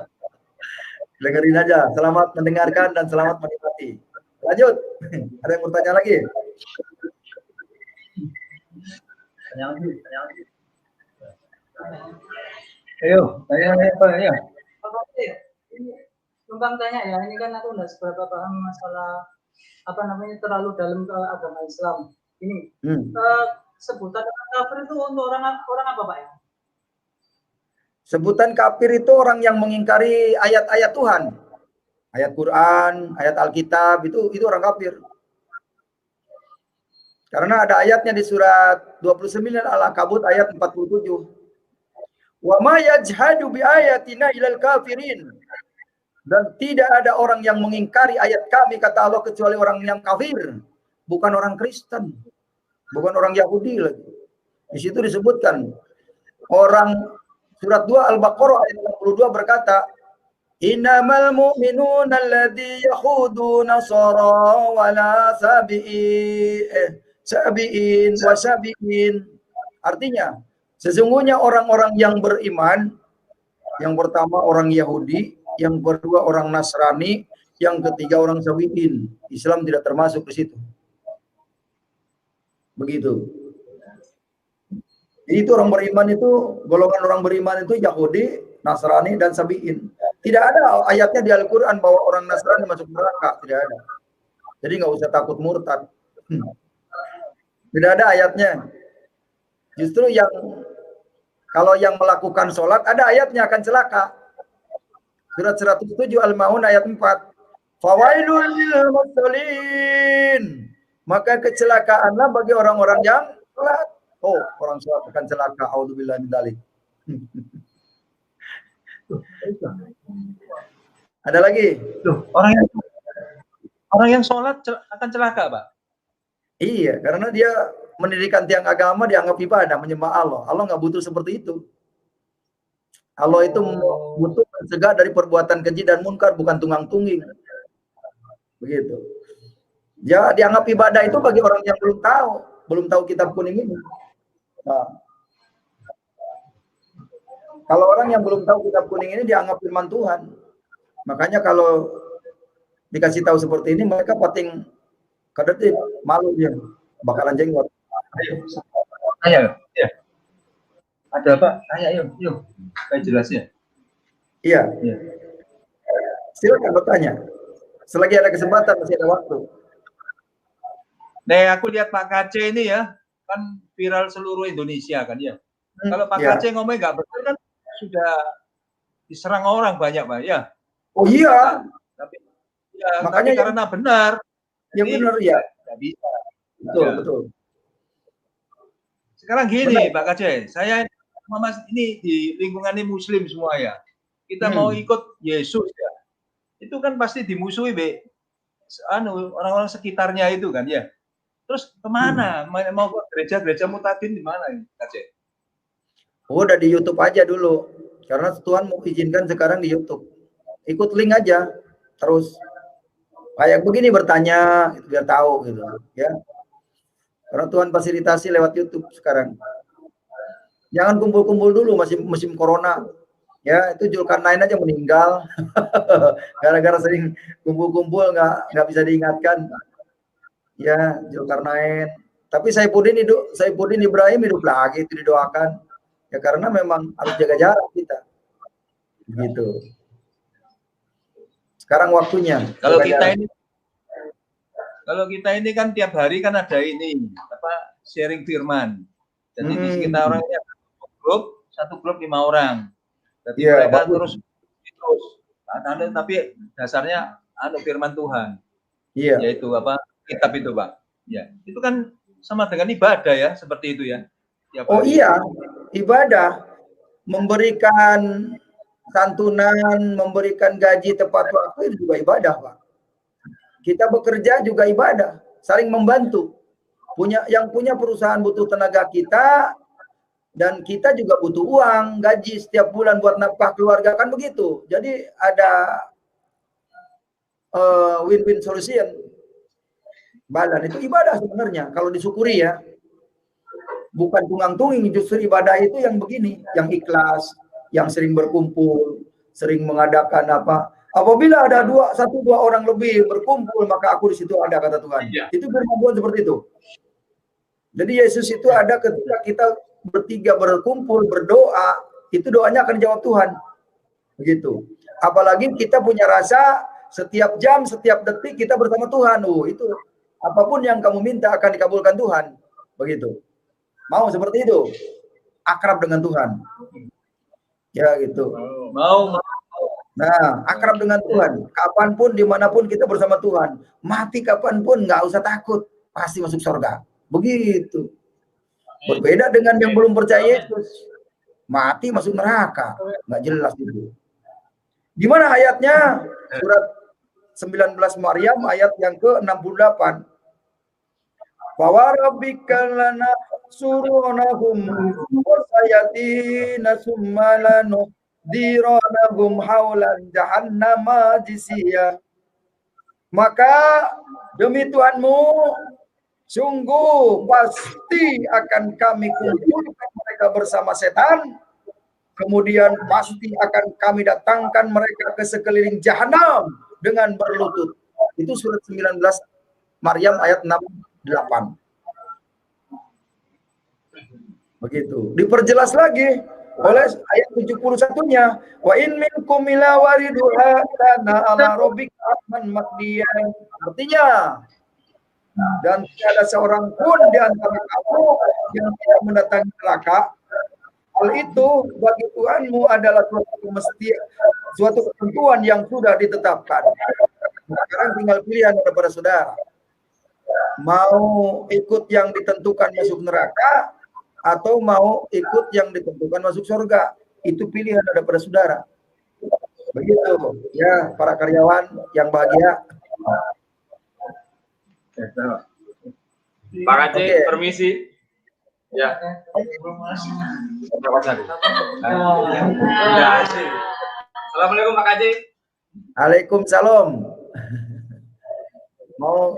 Dengerin aja. Selamat mendengarkan dan selamat menikmati. Lanjut. Ada yang bertanya lagi? Tanya lagi. Ayo, tanya apa ya? Ini numpang tanya ya. Ini kan aku nggak seberapa paham masalah terlalu dalam ke agama Islam. Ini sebutan kafir itu untuk orang apa, Pak ya? Sebutan kafir itu orang yang mengingkari ayat-ayat Tuhan. Ayat Quran, ayat Alkitab itu orang kafir. Karena ada ayatnya di surat 29 Al-Ankabut ayat 47. Wa ma yajhadu bi ayatina ilal kafirin. Dan tidak ada orang yang mengingkari ayat kami, kata Allah, kecuali orang yang kafir. Bukan orang Kristen. Bukan orang Yahudi lagi. Di situ disebutkan. Orang surat 2 Al-Baqarah ayat 62 berkata, Innamal mu'minuna alladhi yakhuduna sara wala sabi'in wa sabi'in. Artinya, sesungguhnya orang-orang yang beriman, yang pertama orang Yahudi, yang kedua orang Nasrani, yang ketiga orang Sabi'in. Islam tidak termasuk di situ. Begitu. Jadi itu orang beriman itu, golongan orang beriman itu Yahudi, Nasrani, dan Sabi'in. Tidak ada ayatnya di Al-Quran bahwa orang Nasrani masuk neraka. Tidak ada. Jadi nggak usah takut murtad. Tidak ada ayatnya. Justru kalau yang melakukan sholat, ada ayatnya akan celaka. Surat 107 Al-Maun ayat 4. Fawailul lil musallin. Maka kecelakaanlah bagi orang-orang yang sholat. Oh, orang sholat akan celaka. A'udzubillahi min dzalik. Ada lagi? Loh, orang yang sholat akan celaka, Pak? Iya, karena dia mendirikan tiang agama dianggap ibadah, menyembah Allah. Allah nggak butuh seperti itu. Allah itu butuh mencegah dari perbuatan keji dan munkar, bukan tunggang-tungging. Begitu. Ya, dianggap ibadah itu bagi orang yang belum tahu kitab kuning ini. Nah, kalau orang yang belum tahu kitab kuning ini dianggap firman Tuhan. Makanya kalau dikasih tahu seperti ini, mereka pating kadetip, malu dia, bakalan jenggot. Ayo, ya. Ada Pak? Ayo, yuk. Saya jelasin. Iya. Silakan bertanya. Selagi ada kesempatan, masih ada waktu. Nah, aku lihat Pak KC ini ya, kan viral seluruh Indonesia kan ya. Kalau Pak KC ngomong nggak betul kan sudah diserang orang banyak, Pak ya. Oh iya. Makanya karena benar. Ya benar ya. Nggak bisa. Betul. Sekarang gini Pak KC, saya ini di lingkungan ini Muslim semua ya. Kita mau ikut Yesus ya. Itu kan pasti dimusuhi orang-orang sekitarnya itu kan ya. Terus kemana? Mau ke gereja mutadin di mana ini, KC? Udah di YouTube aja dulu. Karena Tuhan mau izinkan sekarang di YouTube. Ikut link aja. Terus kayak begini bertanya gitu, biar tahu gitu ya. Karena Tuhan fasilitasi lewat YouTube sekarang. Jangan kumpul-kumpul dulu, masih musim corona. Ya, itu Zulkarnain aja meninggal gara-gara sering kumpul-kumpul nggak bisa diingatkan. Ya, Zulkarnain. Tapi Saifuddin Ibrahim hidup lagi, itu didoakan. Ya karena memang harus jaga jarak kita. Gitu. Sekarang waktunya. Kalau kita ini kan tiap hari kan ada ini sharing firman. Jadi di sekitar orangnya satu grup 5 orang. Jadi mereka terus tapi dasarnya firman Tuhan. Iya. Yaitu kitab itu, Pak. Ya, itu kan sama dengan ibadah ya, seperti itu ya. Iya, ibadah, memberikan santunan, memberikan gaji tepat waktu itu juga ibadah, Pak. Kita bekerja juga ibadah, saling membantu. Yang punya perusahaan butuh tenaga kita, dan kita juga butuh uang, gaji setiap bulan buat nafkah keluarga, kan begitu. Jadi ada win-win solution. Badan itu ibadah sebenarnya kalau disyukuri ya. Bukan tunggang-tunging, justru ibadah itu yang begini, yang ikhlas, yang sering berkumpul, sering mengadakan apabila ada 1-2 orang lebih berkumpul, maka aku di situ ada, kata Tuhan. Iya. Itu firman Tuhan seperti itu. Jadi Yesus itu ada ketika kita bertiga berkumpul berdoa, itu doanya akan dijawab Tuhan. Begitu. Apalagi kita punya rasa setiap jam, setiap detik kita bersama Tuhan. Itu apapun yang kamu minta akan dikabulkan Tuhan. Begitu. Mau seperti itu? Akrab dengan Tuhan. Ya gitu. Mau. Nah, akrab dengan Tuhan. Kapanpun, dimanapun kita bersama Tuhan. Mati kapanpun, nggak usah takut. Pasti masuk surga. Begitu. Berbeda dengan yang belum percaya Yesus. Mati masuk neraka. Nggak jelas itu. Di mana ayatnya? Surat 19 Maryam ayat yang ke-68. Wa rabbika lana surunahum wa sayatina summa lanuhdiranahum haulan jahannama jisiya. Maka demi Tuhanmu sungguh pasti akan kami kumpulkan mereka bersama setan, kemudian pasti akan kami datangkan mereka ke sekeliling jahanam dengan berlutut. Itu surat 19 Maryam ayat 68. Begitu. Diperjelas lagi oleh ayat 71-nya. Wa in minkum ila wariduha kana ala rabbika atman maqdiyan. Artinya, dan tidak ada seorang pun di antara kamu yang tidak mendatangi neraka. Hal itu bagi Tuhanmu adalah suatu ketentuan yang sudah ditetapkan. Sekarang tinggal pilihan kepada saudara. Mau ikut yang ditentukan masuk neraka atau mau ikut yang ditentukan masuk surga. Itu pilihan daripada saudara. Begitu ya para karyawan yang bahagia. Pak Aceh, permisi. Ya. Assalamualaikum Pak Aceh. Waalaikumsalam.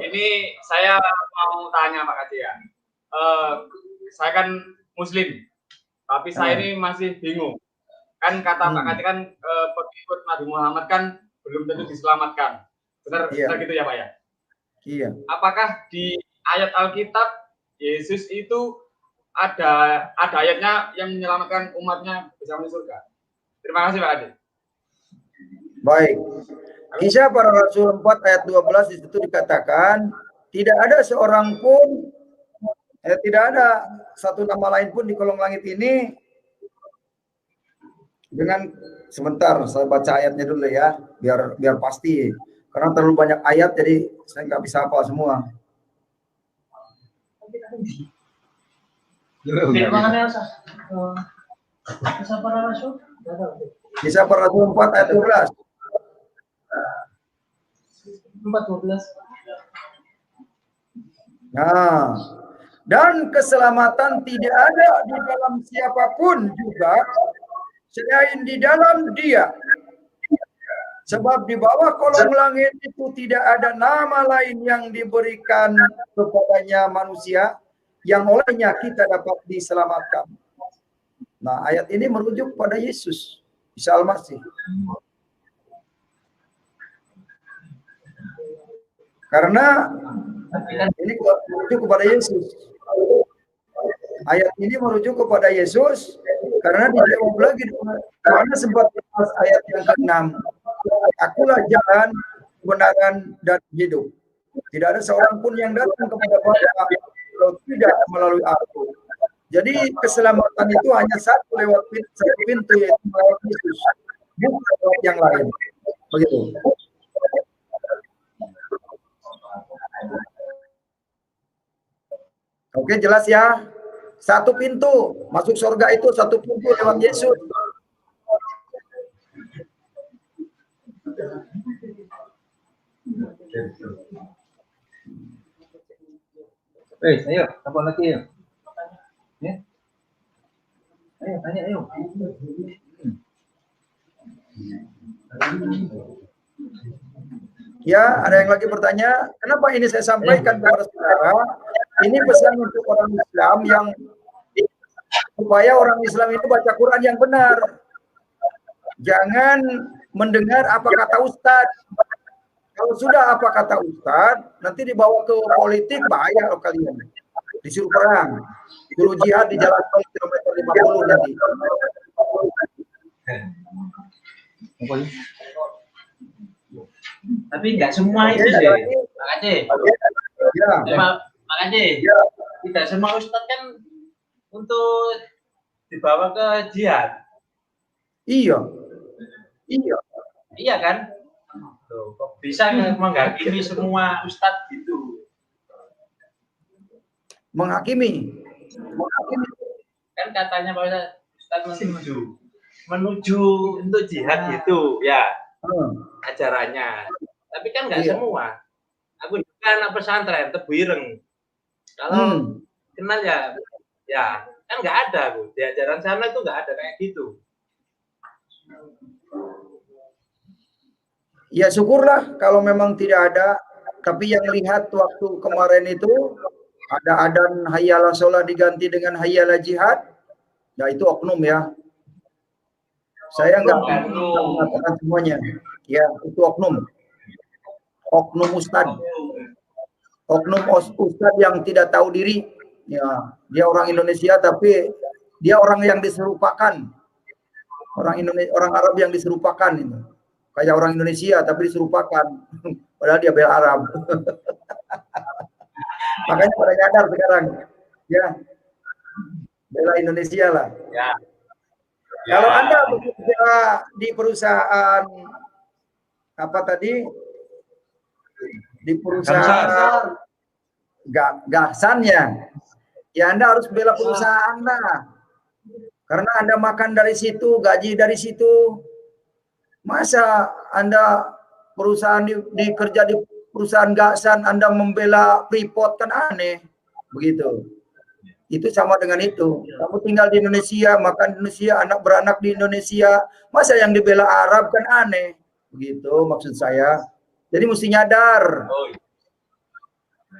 Ini saya mau tanya Pak Aceh ya. Saya kan Muslim, tapi saya ini masih bingung. Kan kata Pak Aceh kan pengikut Nabi Muhammad kan belum tentu diselamatkan. Benar gitu ya Pak ya? Iya. Apakah di ayat Alkitab Yesus itu ada ayatnya yang menyelamatkan umatnya bersama di surga? Terima kasih Pak Adi. Baik. Kisah para Rasul 4 ayat 12 di situ dikatakan tidak ada seorang pun tidak ada satu nama lain pun di kolong langit ini dengan sebentar saya baca ayatnya dulu ya biar pasti karena terlalu banyak ayat jadi saya nggak bisa hafal semua. Kisah para Rasul 4 ayat 12. 4:12. Nah, dan keselamatan tidak ada di dalam siapapun juga selain di dalam Dia. Sebab di bawah kolong langit itu tidak ada nama lain yang diberikan kepadanya manusia yang olehnya kita dapat diselamatkan. Nah, ayat ini merujuk pada Yesus. Isa al-Masih. Karena ini merujuk kepada Yesus. Ayat ini merujuk kepada Yesus karena dijawab lagi karena sempat ayat yang ke-6. Akulah jalan, kebenaran dan hidup. Tidak ada seorang pun yang datang kepada Bapa kalau tidak melalui aku. Jadi keselamatan itu hanya satu lewat pintu yaitu lewat Yesus, bukan lewat yang lain. Begitu. Oke, jelas ya. Satu pintu masuk surga itu satu pintu lewat Yesus. Ayo, apa lagi ya? Ya. Ayo, tanya ayo. Ya, ada yang lagi bertanya, kenapa ini saya sampaikan kepada saudara? Ini pesan untuk orang Islam yang supaya orang Islam itu baca Quran yang benar. Jangan mendengar apa kata Ustadz. Kalau sudah apa kata Ustadz, nanti dibawa ke politik, bahaya loh kalian. Disuruh perang, disuruh jihad di jalan tol kilometer 50 nanti. Tapi nggak semua itu sih, Pak Aceh. Pak Aceh, tidak semua Ustadz kan untuk dibawa ke jihad. Iya. Iya kan? Loh, kok bisa menghakimi semua Ustadz gitu? Menghakimi. Kan katanya Pak Ustadz menuju untuk jihad gitu ya. Ajarannya, tapi kan nggak semua. Aku juga anak pesantren Tebuireng. Kalau kenal ya kan nggak ada, Bu. Di ajaran sana itu nggak ada kayak gitu. Ya syukurlah kalau memang tidak ada. Tapi yang lihat waktu kemarin itu ada adan hayyala sholat diganti dengan hayyala jihad. Ya itu oknum ya. Saya nggak mengatakan semuanya. Ya, itu oknum. Oknum ustadz. Oknum ustadz yang tidak tahu diri. Ya, dia orang Indonesia tapi dia orang yang diserupakan. Orang Arab yang diserupakan itu. Kayak orang Indonesia tapi diserupakan. Padahal dia bela Arab. Makanya pada nyadar sekarang. Ya. Bela Indonesia lah. Ya. Kalau Anda bekerja di perusahaan apa tadi? Di perusahaan Gahsan ya Anda harus bela perusahaan Anda. Karena Anda makan dari situ, gaji dari situ. Masa Anda perusahaan dikerja di perusahaan Gahsan, Anda membela Freeport kan aneh. Begitu. Itu sama dengan itu. Kamu tinggal di Indonesia, makan di Indonesia, anak beranak di Indonesia. Masa yang dibela Arab kan aneh. Begitu maksud saya. Jadi mesti nyadar.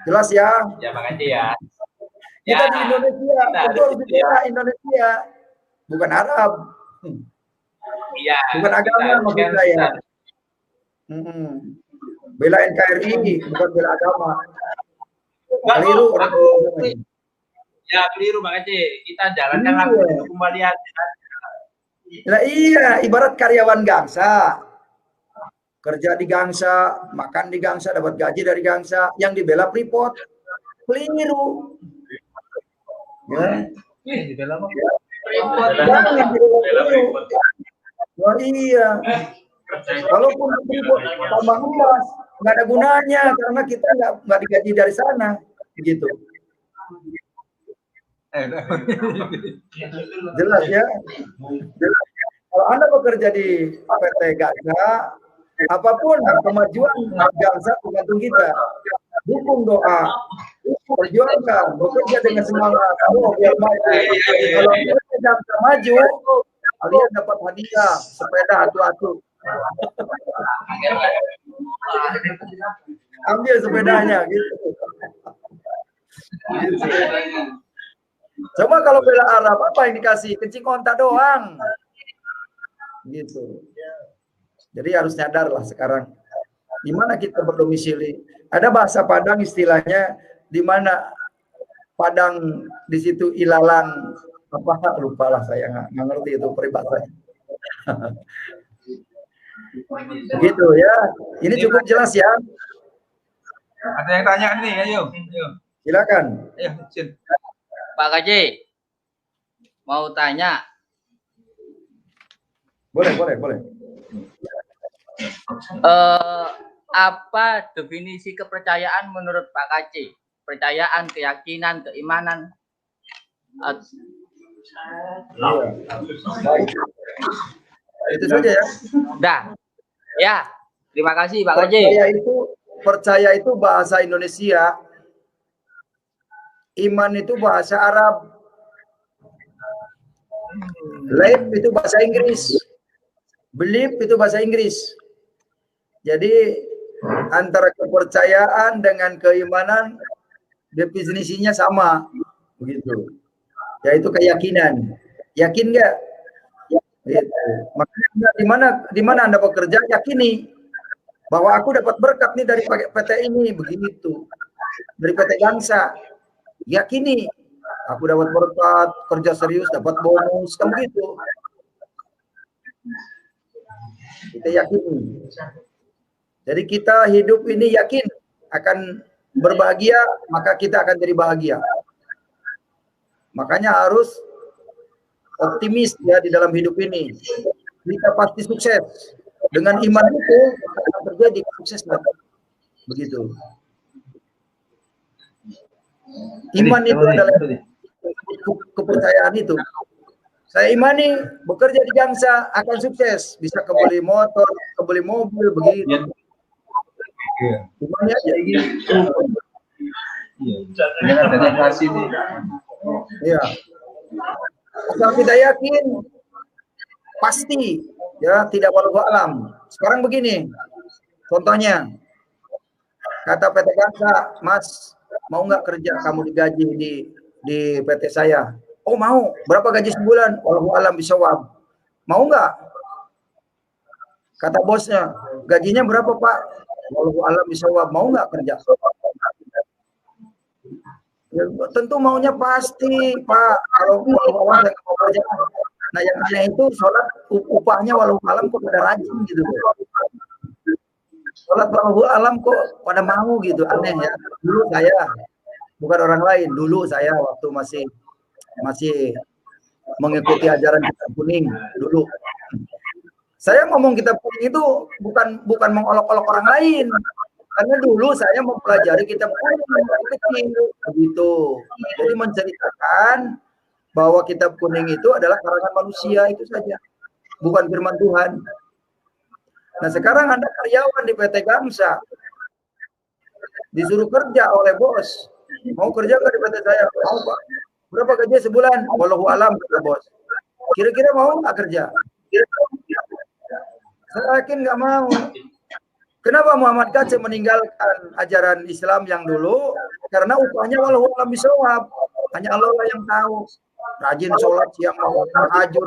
Jelas ya? Ya makasih ya. Kita di Indonesia, itu harus dibela Indonesia. Bukan Arab. Iya. Bukan agama maksud saya. Bela NKRI, bukan bela agama. Keliru orang agama. Ya keliru Bang Aceh, kita jalankan lagu itu kembali aja. Nah, iya, ibarat karyawan Gangsa. Kerja di Gangsa, makan di Gangsa, dapat gaji dari Gangsa, yang dibela Freeport. Keliru. Ya. Dibela apa? Oh iya. Walaupun Freeport tambang emas, nggak ada gunanya karena kita nggak digaji dari sana. Begitu. Jelas ya. Jelas. Kalau Anda bekerja di PT Gangsa, apapun kemajuan Gangsa tergantung kita. Dukung doa, perjuangkan, bekerja dengan semangat. Biar maju. Kalau PT Gangsa maju, kalian dapat hadiah sepeda atu-atu. Ambil sepedanya gitu. Coba kalau bela Arab apa yang dikasih? Kencing onta doang. gitu. Jadi harus nyadar lah sekarang di mana kita berdomisili. Ada bahasa Padang istilahnya, di mana Padang di situ ilalang apa, lupa lah, saya nggak ngerti itu peribahasanya. Gitu ya. Ini cukup jelas ya. Ada yang tanya nih, ayo. Silakan. Ayo, Sin. Pak KJ, mau tanya. Boleh. Apa definisi kepercayaan menurut Pak KJ? Percayaan, keyakinan, keimanan. Iya. Baik. Itu saja ya. Dah. Ya, terima kasih Pak KJ. Percaya itu bahasa Indonesia. Iman itu bahasa Arab. Belief itu bahasa Inggris. Belief itu bahasa Inggris. Jadi antara kepercayaan dengan keimanan definisinya sama, begitu. Yaitu keyakinan. Yakin nggak? Gitu. Makanya di mana Anda bekerja, yakini bahwa aku dapat berkat nih dari PT ini, begitu. Dari PT Gangsa, yakini aku dapat berkat, kerja serius dapat bonus, kan begitu. Kita yakini. Jadi kita hidup ini yakin akan berbahagia, maka kita akan jadi bahagia. Makanya harus optimis ya di dalam hidup ini. Kita pasti sukses. Dengan iman itu akan terjadi sukses. Begitu. Iman itu adalah kepercayaan itu. Saya imani bekerja di Gangsa akan sukses, bisa kebeli motor, kebeli mobil, begitu. Imannya aja. Iya. Asal kita yakin, pasti ya, tidak walau alam. Sekarang begini, contohnya, kata PT Gangsa, Mas, mau nggak kerja kamu digaji di PT saya? Oh mau. Berapa gaji sebulan? Walau alam bisawab. Mau nggak? Kata bosnya, gajinya berapa Pak? Walau alam bisawab. Mau nggak kerja? Ya, tentu maunya pasti Pak. Kalau saya mau kerja. Nah yang aneh itu sholat upahnya walau alam kok pada rajin gitu. Sholat walau alam kok pada mau gitu, aneh ya. Dulu saya, bukan orang lain, dulu saya waktu masih mengikuti ajaran kitab kuning dulu. Saya ngomong kitab kuning itu bukan mengolok-olok orang lain, karena dulu saya mempelajari kitab kuning begitu. Jadi menceritakan bahwa kitab kuning itu adalah karangan manusia, itu saja, bukan firman Tuhan. Nah sekarang Anda karyawan di PT Gangsa, disuruh kerja oleh bos, mau kerja nggak di PT saya? Mau Pak. Berapa gaji sebulan? Wallahu alam, kata bos. Kira-kira mau nggak kerja? Saya yakin nggak mau. Kenapa Muhammad KC meninggalkan ajaran Islam yang dulu? Karena upahnya wallahu alam bisawab. Hanya Allah yang tahu. Rajin sholat siang malam, tahajud,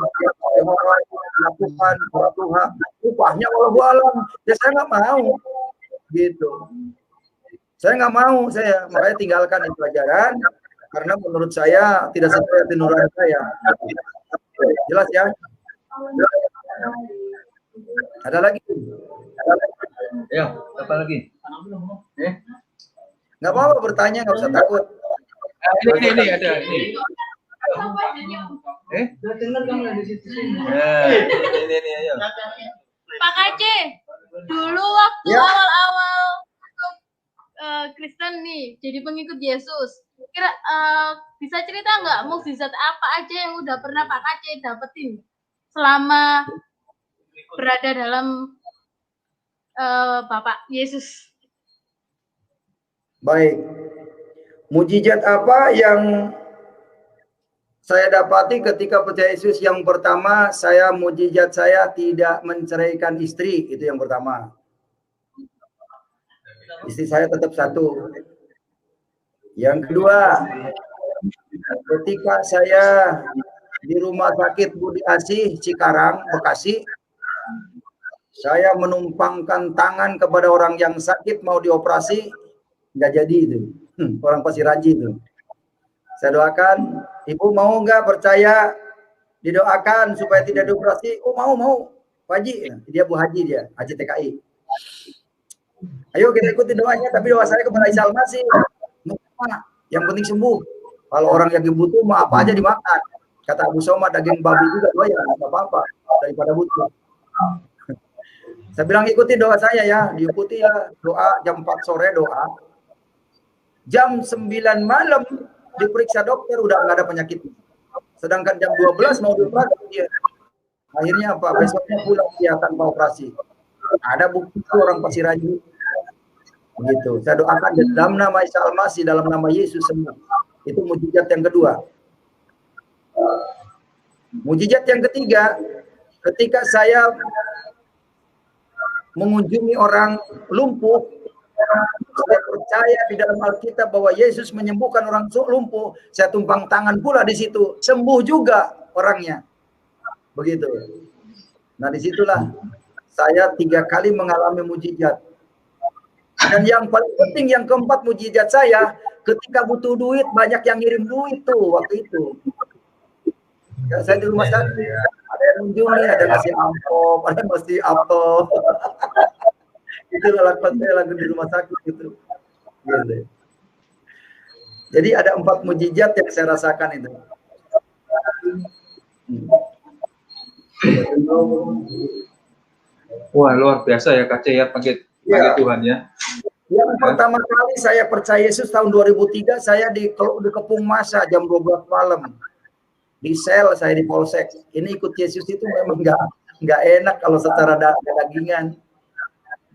lakukan Tuhan. Upahnya wallahu alam. Ya saya nggak mau. Gitu. Saya nggak mau, makanya tinggalkan itu ajaran. Karena menurut saya tidak sesuai dengan nurani saya. Jelas ya? Ada lagi? Ya, apa lagi? Nggak apa-apa bertanya, nggak usah takut. Ini ada ini. Ini ayo. Pak KJ, dulu waktu Ya. awal-awal Kristen nih, jadi pengikut Yesus. Bisa cerita nggak mukjizat apa aja yang udah pernah Pak KJ dapetin selama berada dalam Bapak Yesus? Baik. Mujizat apa yang saya dapati ketika percaya Yesus? Yang pertama, mujizat saya tidak menceraikan istri, itu yang pertama. Istri saya tetap satu. Yang kedua, ketika saya di rumah sakit Budi Asih Cikarang, Bekasi, Saya menumpangkan tangan kepada orang yang sakit mau dioperasi, nggak jadi itu. Orang Pasiraji itu. Saya doakan, ibu mau nggak percaya didoakan supaya tidak dioperasi? Oh mau. Pak Haji, dia Bu Haji dia, Haji TKI. Ayo kita ikuti doanya, tapi doa saya kepada Isa Al-Masih. Yang penting sembuh. Kalau orang yang butuh mau apa aja dimakan. Kata Abu Somad, daging babi juga doa ya, nggak apa-apa daripada butuh. Saya bilang ikuti doa saya ya, diikuti ya, doa jam 4 sore doa. Jam 9 malam diperiksa dokter udah nggak ada penyakit. Sedangkan jam 12 mau dioperasi dia. Akhirnya apa? Besoknya pulang dia tanpa operasi. Ada bukti orang Pasiraji. Begitu. Saya doakan dalam nama Isa Al-Masih, dalam nama Yesus semua. Itu mujizat yang kedua. Mujizat yang ketiga, ketika saya mengunjungi orang lumpuh, saya percaya di dalam Alkitab bahwa Yesus menyembuhkan orang lumpuh. Saya tumpang tangan pula di situ, sembuh juga orangnya. Begitu. Nah disitulah saya 3 kali mengalami mujizat. Dan yang paling penting yang keempat mujizat saya, ketika butuh duit banyak yang ngirim duit tuh waktu itu. Ya, saya di rumah sakit, ada yang mengunjungi, ada yang ngasih amplop, ada yang ngasih apel. Itu lakukan saya lagi di rumah sakit gitu. Gitu. Jadi ada 4 mujizat yang saya rasakan itu. Wah, luar biasa ya Kak C ya, panggil Tuhan ya. Yang pertama kali saya percaya Yesus tahun 2003, saya di Kepung Masa jam 12 malam. Di sel saya di Polsek. Ini ikut Yesus itu memang nggak enak kalau secara dagingan.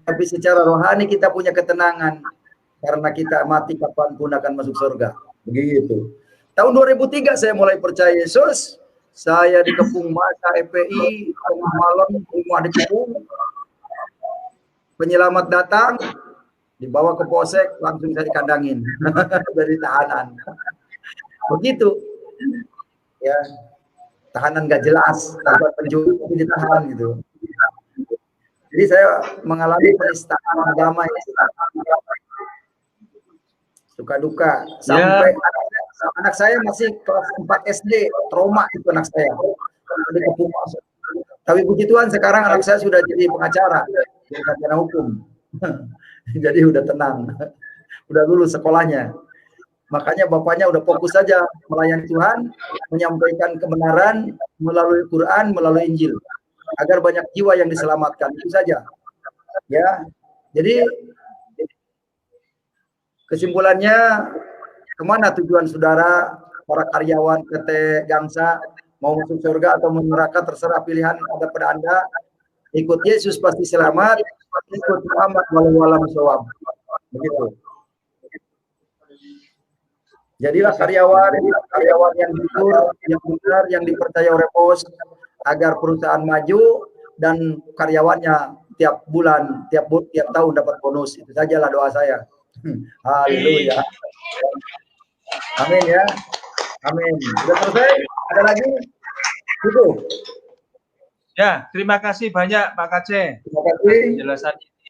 Tapi secara rohani kita punya ketenangan. Karena kita mati kapanpun akan masuk surga. Begitu. Tahun 2003 saya mulai percaya Yesus. Saya di Kepung Masa EPI, tengah malam, rumah di Kepung. Penyelamat datang, dibawa ke Polsek, langsung saya dikandangin dari tahanan. Begitu. Ya, tahanan gak jelas, tanpa penjuru tapi ditahan gitu. Jadi saya mengalami penistaan agama ini. Suka duka sampai anak saya masih kelas 4 SD, trauma itu anak saya. Tapi puji Tuhan sekarang anak saya sudah jadi pengacara, jadi sarjana hukum. Jadi udah tenang, udah lulus sekolahnya. Makanya bapaknya udah fokus saja melayani Tuhan, menyampaikan kebenaran melalui Quran, melalui Injil, agar banyak jiwa yang diselamatkan. Itu saja. Ya, jadi kesimpulannya, kemana tujuan saudara, para karyawan PT Gangsa, mau masuk surga atau neraka, terserah pilihan ada pada Anda. Ikut Yesus pasti selamat, ikut Muhammad walau sawab. Begitu. Jadilah karyawan yang jujur, yang benar, yang dipercaya oleh bos, agar perusahaan maju dan karyawannya tiap bulan, tiap tahun dapat bonus. Itu sajalah doa saya. Haleluya. Amin ya. Amin. Sudah selesai? Ada lagi? Itu. Ya, terima kasih banyak Pak Kace. Terima kasih. Penjelasan ini.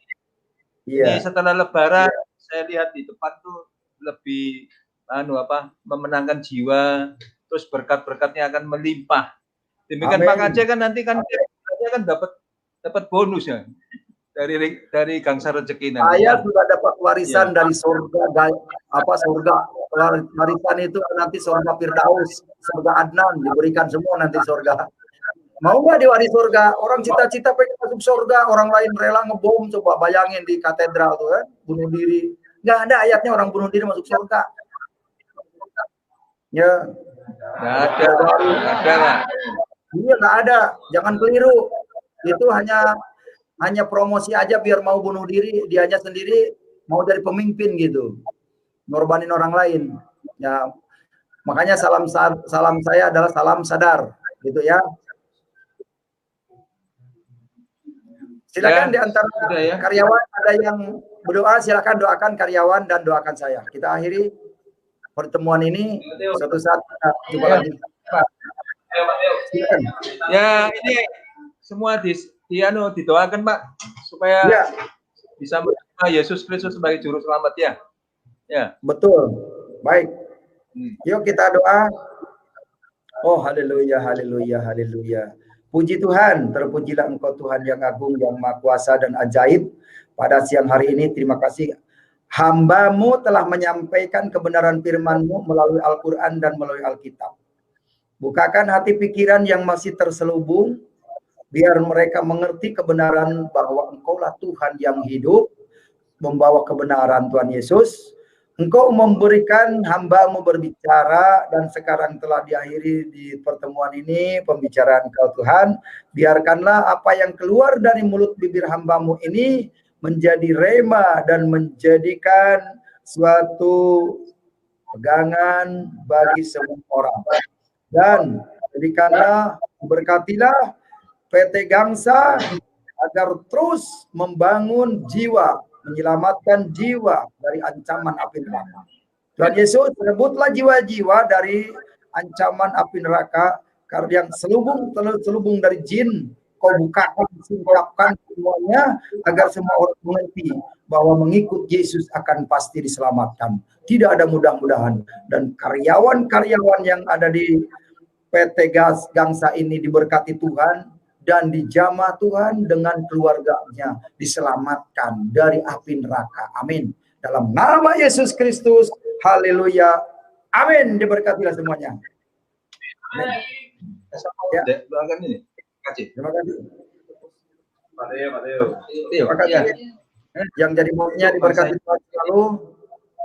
Iya. Ini setelah Lebaran saya lihat di depan tuh lebih memenangkan jiwa, terus berkat-berkatnya akan melimpah. Demikian Pak Kace kan nanti kan dapat bonus ya dari Gangsa Rezeki nanti. Saya sudah dapat warisan dari surga, surga warisan itu nanti surga Firdaus, surga Adnan, diberikan semua nanti surga. Mau nggak diwaris surga? Orang cita-cita pengen masuk surga, orang lain rela ngebom, coba bayangin di katedral tuh kan, bunuh diri. Nggak ada ayatnya orang bunuh diri masuk surga. Ya, nggak ada lah. Iya nggak ada, jangan keliru. Itu hanya promosi aja biar mau bunuh diri, dianya sendiri mau jadi pemimpin gitu, ngorbanin orang lain. Ya, makanya salam saya adalah salam sadar, gitu ya. Silakan di antara karyawan ada yang berdoa, silakan doakan karyawan dan doakan saya. Kita akhiri pertemuan ini, suatu saat kita jumpa lagi. Ya, ini semua didoakan Pak supaya Ya, bisa menerima Yesus Kristus sebagai juru selamat ya. Ya. betul. Baik. Hmm. Yuk kita doa. Oh, haleluya, haleluya, haleluya. Puji Tuhan, terpujilah Engkau Tuhan yang agung, yang maha kuasa dan ajaib. Pada siang hari ini, terima kasih. Hamba-Mu telah menyampaikan kebenaran firman-Mu melalui Al-Quran dan melalui Alkitab. Bukakan hati pikiran yang masih terselubung, biar mereka mengerti kebenaran bahwa Engkaulah Tuhan yang hidup, membawa kebenaran Tuhan Yesus. Engkau memberikan hamba-Mu berbicara, dan sekarang telah diakhiri di pertemuan ini pembicaraan Engkau Tuhan. Biarkanlah apa yang keluar dari mulut bibir hamba-Mu ini menjadi rema dan menjadikan suatu pegangan bagi semua orang. Dan jadikanlah, berkatilah PT Gangsa agar terus membangun jiwa, menyelamatkan jiwa dari ancaman api neraka. Tuhan Yesus, rebutlah jiwa-jiwa dari ancaman api neraka karena yang selubung dari jin. Kau bukakan, singkapkan semuanya agar semua orang mengerti bahwa mengikut Yesus akan pasti diselamatkan. Tidak ada mudah-mudahan. Dan karyawan-karyawan yang ada di PT Gangsa ini diberkati Tuhan dan dijamah Tuhan dengan keluarganya, diselamatkan dari api neraka. Amin. Dalam nama Yesus Kristus, haleluya. Amin. Diberkatilah semuanya. Amin. Ya. Doakan ini. Terima kasih. Terima kasih. Yang jadi bosnya diberkati Tuhan selalu,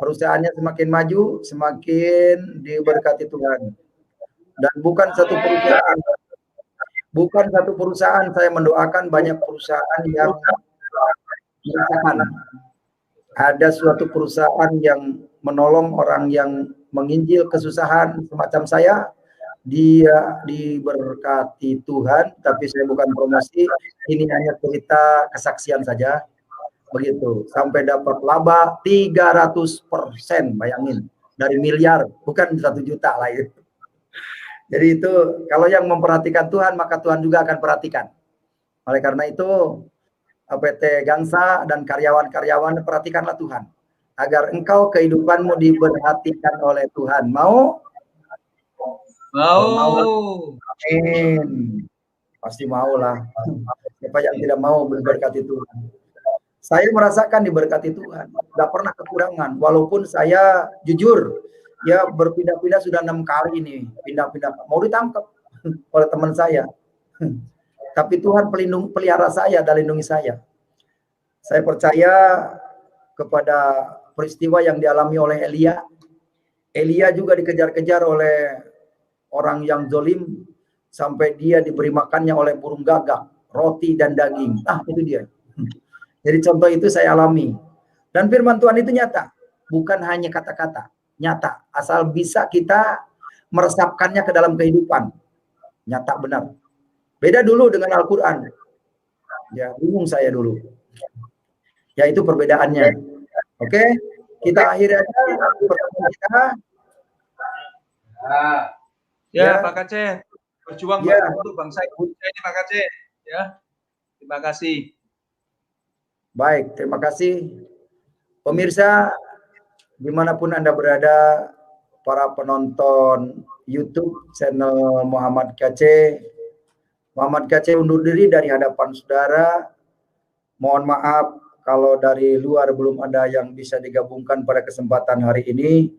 perusahaannya semakin maju, semakin diberkati Tuhan. Dan bukan satu perusahaan, saya mendoakan banyak perusahaan yang merasakan. Ada suatu perusahaan yang menolong orang yang menginjil kesusahan semacam saya. Dia diberkati Tuhan, tapi saya bukan promosi, ini hanya cerita kesaksian saja. Begitu, sampai dapat laba 300%, bayangin, dari miliar, bukan 1 juta lah itu. Jadi itu, kalau yang memperhatikan Tuhan, maka Tuhan juga akan perhatikan. Oleh karena itu, PT Gangsa dan karyawan-karyawan, perhatikanlah Tuhan, agar engkau kehidupanmu diperhatikan oleh Tuhan. Mau? Mau. Amin. Pasti mau lah. Siapa yang tidak mau diberkati Tuhan? Saya merasakan diberkati Tuhan. Gak pernah kekurangan. Walaupun saya jujur, ya berpindah-pindah sudah 6 kali nih. Pindah-pindah. Mau ditangkap oleh teman saya. Tapi Tuhan pelihara saya dan lindungi saya. Saya percaya kepada peristiwa yang dialami oleh Elia. Elia juga dikejar-kejar oleh orang yang zolim sampai dia diberi makannya oleh burung gagak, roti dan daging. Itu dia. Jadi contoh itu saya alami. Dan firman Tuhan itu nyata, bukan hanya kata-kata, nyata. Asal bisa kita meresapkannya ke dalam kehidupan. Nyata benar. Beda dulu dengan Al-Quran. Ya, bingung saya dulu. Ya, itu perbedaannya. Oke, kita akhiri aja pertemuan kita. Ya, Pak Kaceh, berjuang untuk bangsa Indonesia ini, Pak Kaceh. Ya, terima kasih. Baik, terima kasih. Pemirsa, dimanapun Anda berada, para penonton YouTube channel Muhammad Kaceh. Muhammad Kaceh undur diri dari hadapan saudara. Mohon maaf kalau dari luar belum ada yang bisa digabungkan pada kesempatan hari ini,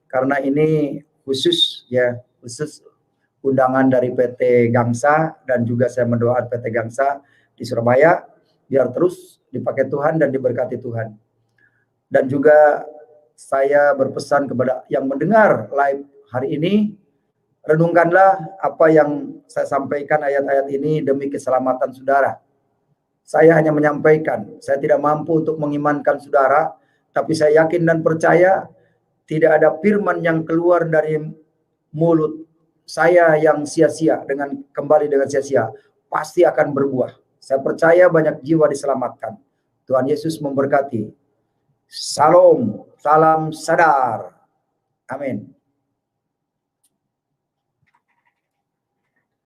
karena ini khusus undangan dari PT Gangsa, dan juga saya mendoakan PT Gangsa di Surabaya biar terus dipakai Tuhan dan diberkati Tuhan. Dan juga saya berpesan kepada yang mendengar live hari ini, renungkanlah apa yang saya sampaikan ayat-ayat ini demi keselamatan saudara. Saya hanya menyampaikan, saya tidak mampu untuk mengimankan saudara, tapi saya yakin dan percaya tidak ada firman yang keluar dari mulut saya yang sia-sia, kembali dengan sia-sia, pasti akan berbuah. Saya percaya banyak jiwa diselamatkan. Tuhan Yesus memberkati. Salam, salam sadar. Amin.